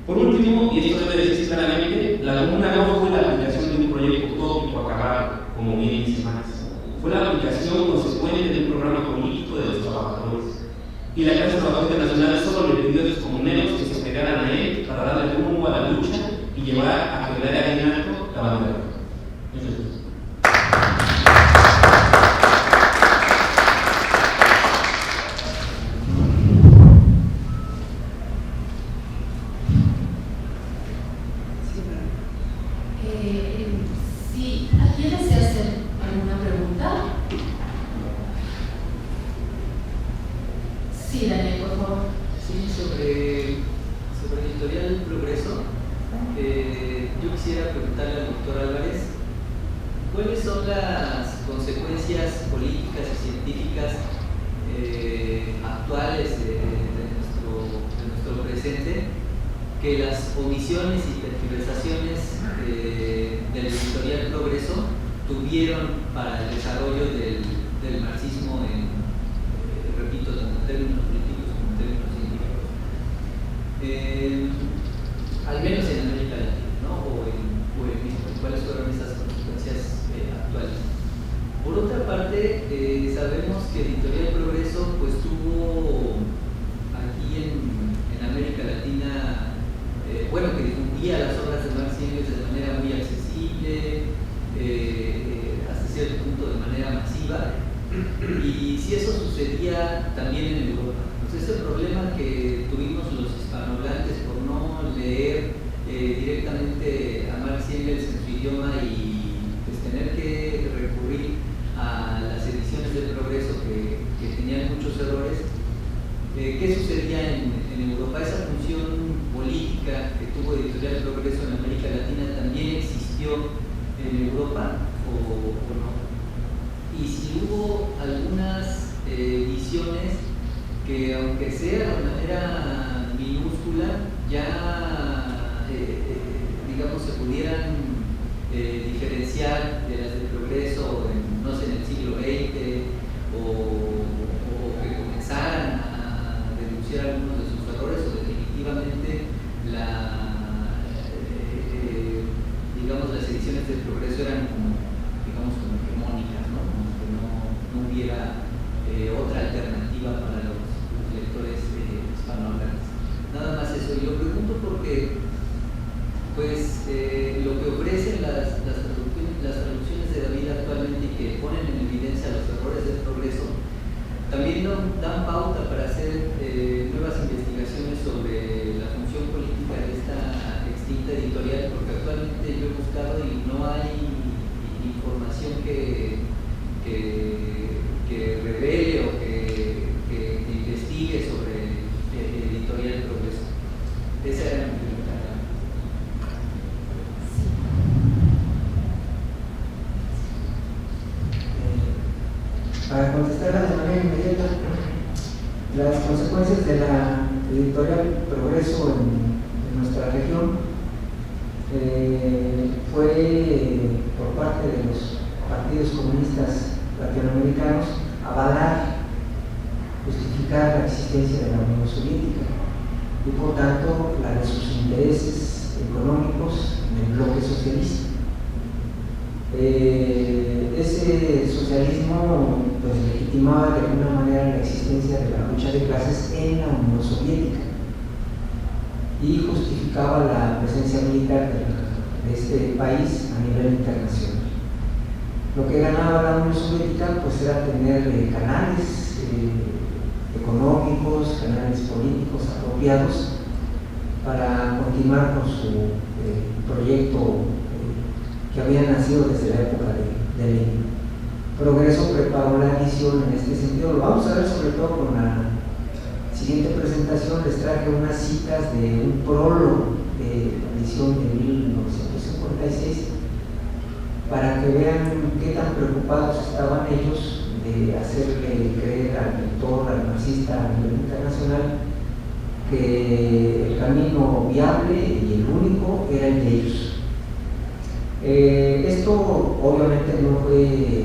Por último, y esto debe decirse claramente, la comuna no fue la aplicación de un proyecto utópico acabado, como bien dice Marx. Fue la aplicación consecuente de un programa político de los trabajadores. Y la clase trabajadora internacional solo le pidió a sus comuneros que se pegaran a él para darle rumbo a la lucha y llevar a que quedara en alto la bandera. Eso es todo. Sí, ¿alguien desea hacer alguna pregunta? Sí, Daniel, por favor. Sí, sobre el editorial Progreso, yo quisiera preguntarle al doctor Álvarez, ¿cuáles son las consecuencias políticas y científicas actuales de nuestro presente que las omisiones y tergiversaciones del editorial Progreso tuvieron para el desarrollo del marxismo repito, tanto en términos políticos como en términos científicos? Al menos en América Latina, ¿no? O en México, ¿cuáles fueron esas consecuencias actuales? Por otra parte, sabemos que Editorial Progreso pues tuvo aquí en América Latina, que difundía las obras de Marx y Engels de manera muy accesible, hasta cierto punto de manera masiva, y si eso sucedía también en Europa. Entonces, ese problema que tuvimos los hispanohablantes por no leer directamente a Marx y Engels en su idioma y pues, tener que recurrir a las ediciones del Progreso que tenían muchos errores, ¿qué sucedía en Europa? Esa función política que tuvo Editorial Progreso en América Latina también existió en Europa o no. Y si hubo algunas visiones que, aunque sea de manera minúscula, ya digamos se pudieran diferencial de las del progreso, no sé, en el siglo XX, o que comenzaran a denunciar algunos de sus errores, o definitivamente digamos, las ediciones del progreso eran como hegemónicas, ¿no? Como que no hubiera otra alternativa para los lectores hispanohablantes. Nada más eso. Y lo pregunto porque pues lo que ofrecen las traducciones de David actualmente y que ponen en evidencia los errores del progreso también dan pauta para hacer nuevas investigaciones sobre la función política de esta extinta editorial, porque actualmente yo he buscado y no hay información que revele o que investigue sobre Editorial Progreso. Esa era mi pregunta. Para contestarla de manera inmediata, las consecuencias de la editorial Progreso en nuestra región fue por parte de los partidos comunistas latinoamericanos avalar, justificar la existencia de la Unión Soviética y por tanto la de sus intereses económicos en el bloque socialista. Ese socialismo pues legitimaba de alguna manera la existencia de la lucha de clases en la Unión Soviética y justificaba la presencia militar de este país a nivel internacional. Lo que ganaba la Unión Soviética pues era tener canales económicos, canales políticos apropiados para continuar con su proyecto que había nacido desde la época de Lenin. Progreso preparó la edición en este sentido. Lo vamos a ver sobre todo con la siguiente presentación. Les traje unas citas de un prólogo de la edición de 1956 para que vean qué tan preocupados estaban ellos de hacerle creer al lector, al marxista a nivel internacional, que el camino viable y el único era el de ellos. Esto obviamente no fue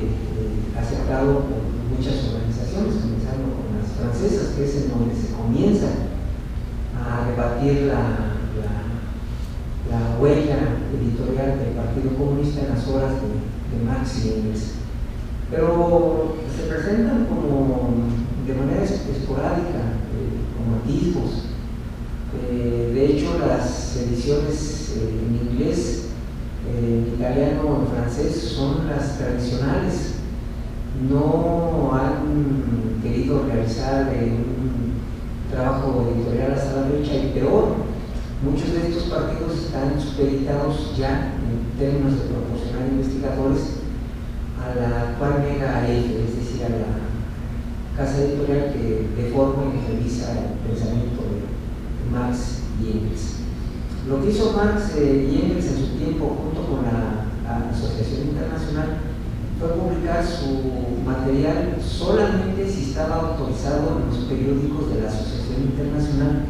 aceptado por muchas organizaciones, comenzando con las francesas, que es en donde se comienza a debatir la huella editorial del Partido Comunista en las horas de Marx y Engels. Pero se presentan como de manera esporádica, como atisbos. De hecho, las ediciones en inglés, en italiano o en francés son las tradicionales. No han querido realizar un trabajo editorial hasta la fecha, y peor, muchos de estos partidos están supeditados ya en términos de proporcionar investigadores a la actual mega F, es decir, a la casa editorial que deforma y revisa el pensamiento de Marx y Engels. Lo que hizo Marx y Engels en su tiempo, junto con la Asociación Internacional, fue publicar su material solamente si estaba autorizado en los periódicos de la Asociación Internacional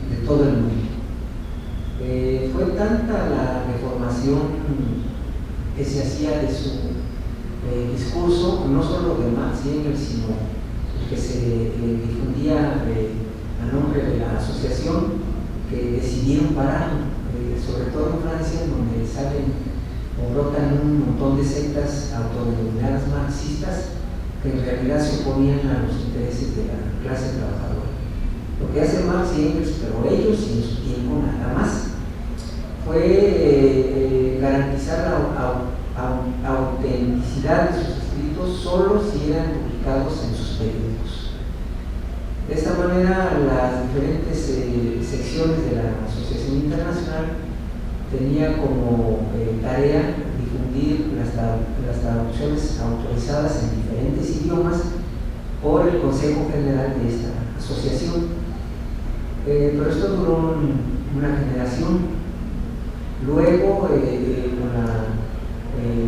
de todo el mundo. Fue tanta la deformación que se hacía de su discurso, no solo de Marx y Engels, sino que se difundía a nombre de la asociación, que decidieron parar, sobre todo en Francia, donde salen o brotan un montón de sectas autodenominadas marxistas que en realidad se oponían a los intereses de la clase trabajadora. Lo que hace Marx y Engels, pero ellos y en su tiempo nada más, fue garantizar la autenticidad de sus escritos solo si eran publicados en sus periódicos. De esta manera, las diferentes secciones de la Asociación Internacional tenían como tarea difundir las traducciones autorizadas en diferentes idiomas por el Consejo General de esta asociación. Pero esto duró una generación. Luego, con la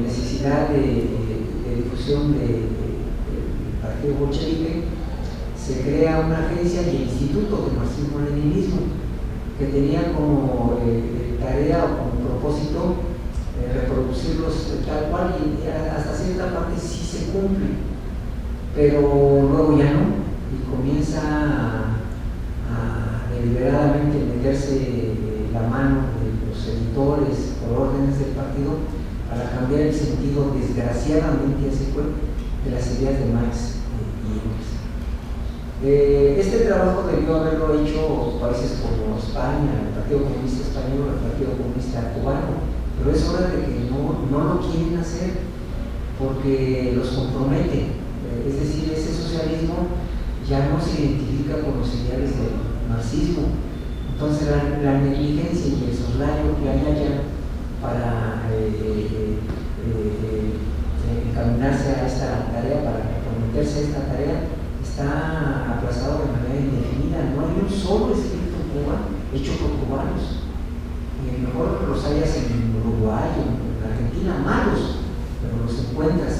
necesidad de difusión del Partido Bolchevique, se crea una agencia y el Instituto de Marxismo-Leninismo, que tenía como tarea o como propósito reproducirlos tal cual, y hasta cierta parte sí se cumple, pero luego ya no, y comienza a deliberadamente meterse la mano de los editores por órdenes del partido para cambiar el sentido, desgraciadamente ese fue, de las ideas de Marx y Engels. Este trabajo debió haberlo hecho países como España, el Partido Comunista Español, el Partido Comunista Cubano, pero es hora de que no lo quieren hacer porque los compromete. Es decir, ese socialismo ya no se identifica con los ideales del marxismo. Entonces la negligencia y el soslayo que hay allá para encaminarse a esta tarea, para comprometerse a esta tarea, está aplazado de manera indefinida. No hay un solo escrito en Cuba hecho por cubanos. Mejor los hayas en Uruguay, en Argentina, malos, pero los encuentras.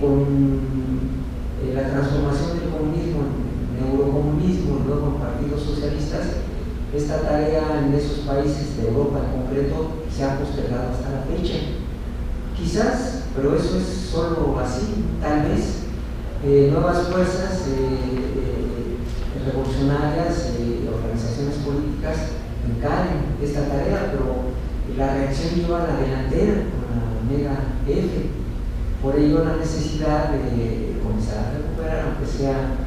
Con la transformación del comunismo en eurocomunismo y luego en partidos socialistas, esta tarea en esos países de Europa en concreto se ha postergado hasta la fecha. Quizás, pero eso es solo así, tal vez nuevas fuerzas revolucionarias, organizaciones políticas encaren esta tarea, pero la reacción lleva a la delantera con la mega F. Por ello la necesidad de comenzar a recuperar, aunque sea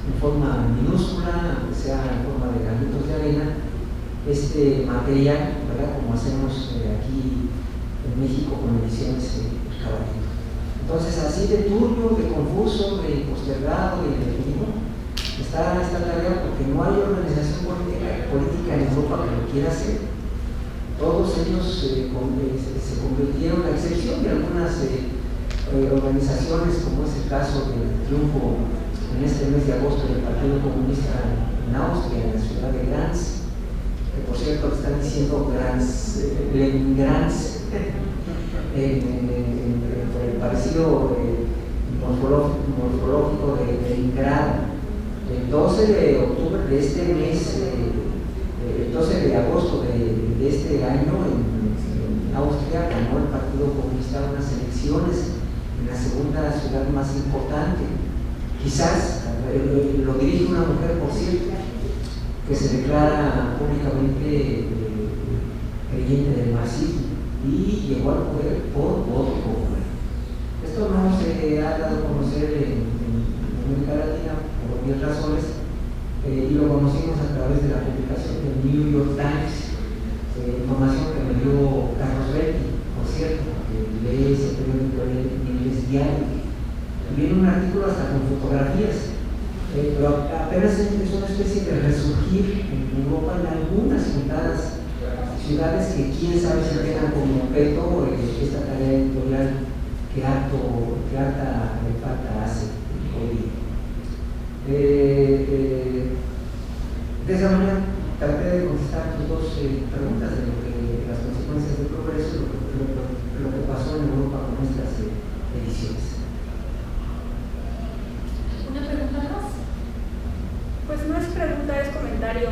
en forma minúscula, aunque sea en forma de granitos de arena, este material, ¿verdad? Como hacemos aquí en México con ediciones El Caballito. Entonces, así de turbio, de confuso, de postergado, de indefinido está esta tarea, porque no hay organización política en Europa que lo quiera hacer. Todos ellos se convirtieron, a excepción de algunas organizaciones, como es el caso del triunfo en este mes de agosto del Partido Comunista en Austria, en la ciudad de Graz, que por cierto le están diciendo Leningrad, por el parecido morfológico de Leningrado. El 12 de octubre de este mes, el 12 de agosto de este año, en Austria ganó el Partido Comunista unas elecciones en la segunda ciudad más importante. Quizás lo dirige una mujer, por cierto, que se declara públicamente creyente del marxismo y llegó al poder por voto popular. Esto no se ha dado a conocer en América Latina por obvias razones, y lo conocimos a través de la publicación del New York Times, información que me dio Carlos Belli, por cierto, que lee ese periódico en inglés diario. Viene un artículo hasta con fotografías, pero apenas es una especie de resurgir en Europa en algunas contadas ciudades que quién sabe si tengan como objeto esta tarea editorial que harta falta hace hoy día. De esa manera traté de contestar tus dos preguntas de las consecuencias del progreso y lo que pasó en Europa con estas ediciones. ¿Una pregunta más? Pues no es pregunta, es comentario.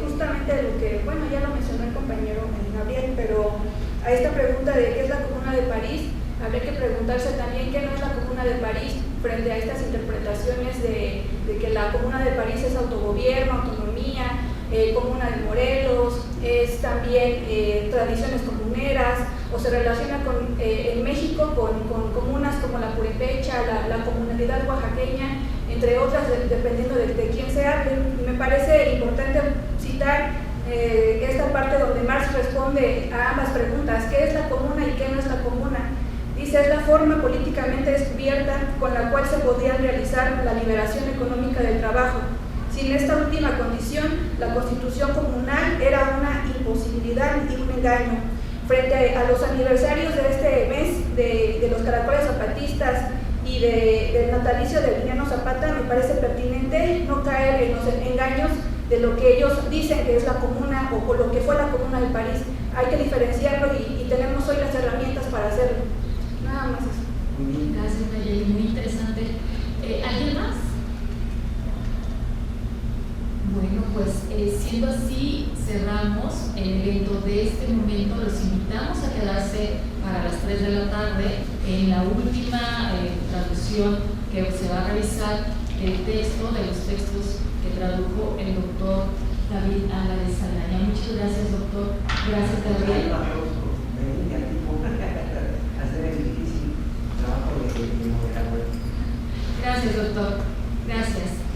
Justamente de lo que, bueno, ya lo mencionó el compañero Gabriel, pero a esta pregunta de qué es la Comuna de París, habría que preguntarse también qué no es la Comuna de París frente a estas interpretaciones de que la Comuna de París es autogobierno, autonomía, Comuna de Morelos, es también tradiciones comuneras, o se relaciona en México con comunas como la Purépecha, la comunalidad oaxaqueña, entre otras, dependiendo de quién se hable. Me parece importante citar esta parte donde Marx responde a ambas preguntas: ¿qué es la comuna y qué no es la comuna? Dice: es la forma políticamente descubierta con la cual se podía realizar la liberación económica del trabajo. Sin esta última condición, la constitución comunal era una imposibilidad y un engaño. Frente a los aniversarios de este mes de los caracoles zapatistas y del natalicio de Emiliano Zapata, me parece pertinente no caer en los engaños de lo que ellos dicen que es la comuna o lo que fue la Comuna de París. Hay que diferenciarlo y tenemos hoy las herramientas para hacerlo. Nada más eso. Gracias, Nayeli, muy interesante. ¿Alguien más? Bueno, pues siendo así, cerramos el evento de este momento. Los invitamos a quedarse para las 3 de la tarde en la última traducción que se va a revisar el texto de los textos que tradujo el doctor David Álvarez Saldaña. Muchas gracias, doctor. Gracias, Gabriel. Hacer el difícil trabajo de moderador. Gracias, doctor. Gracias.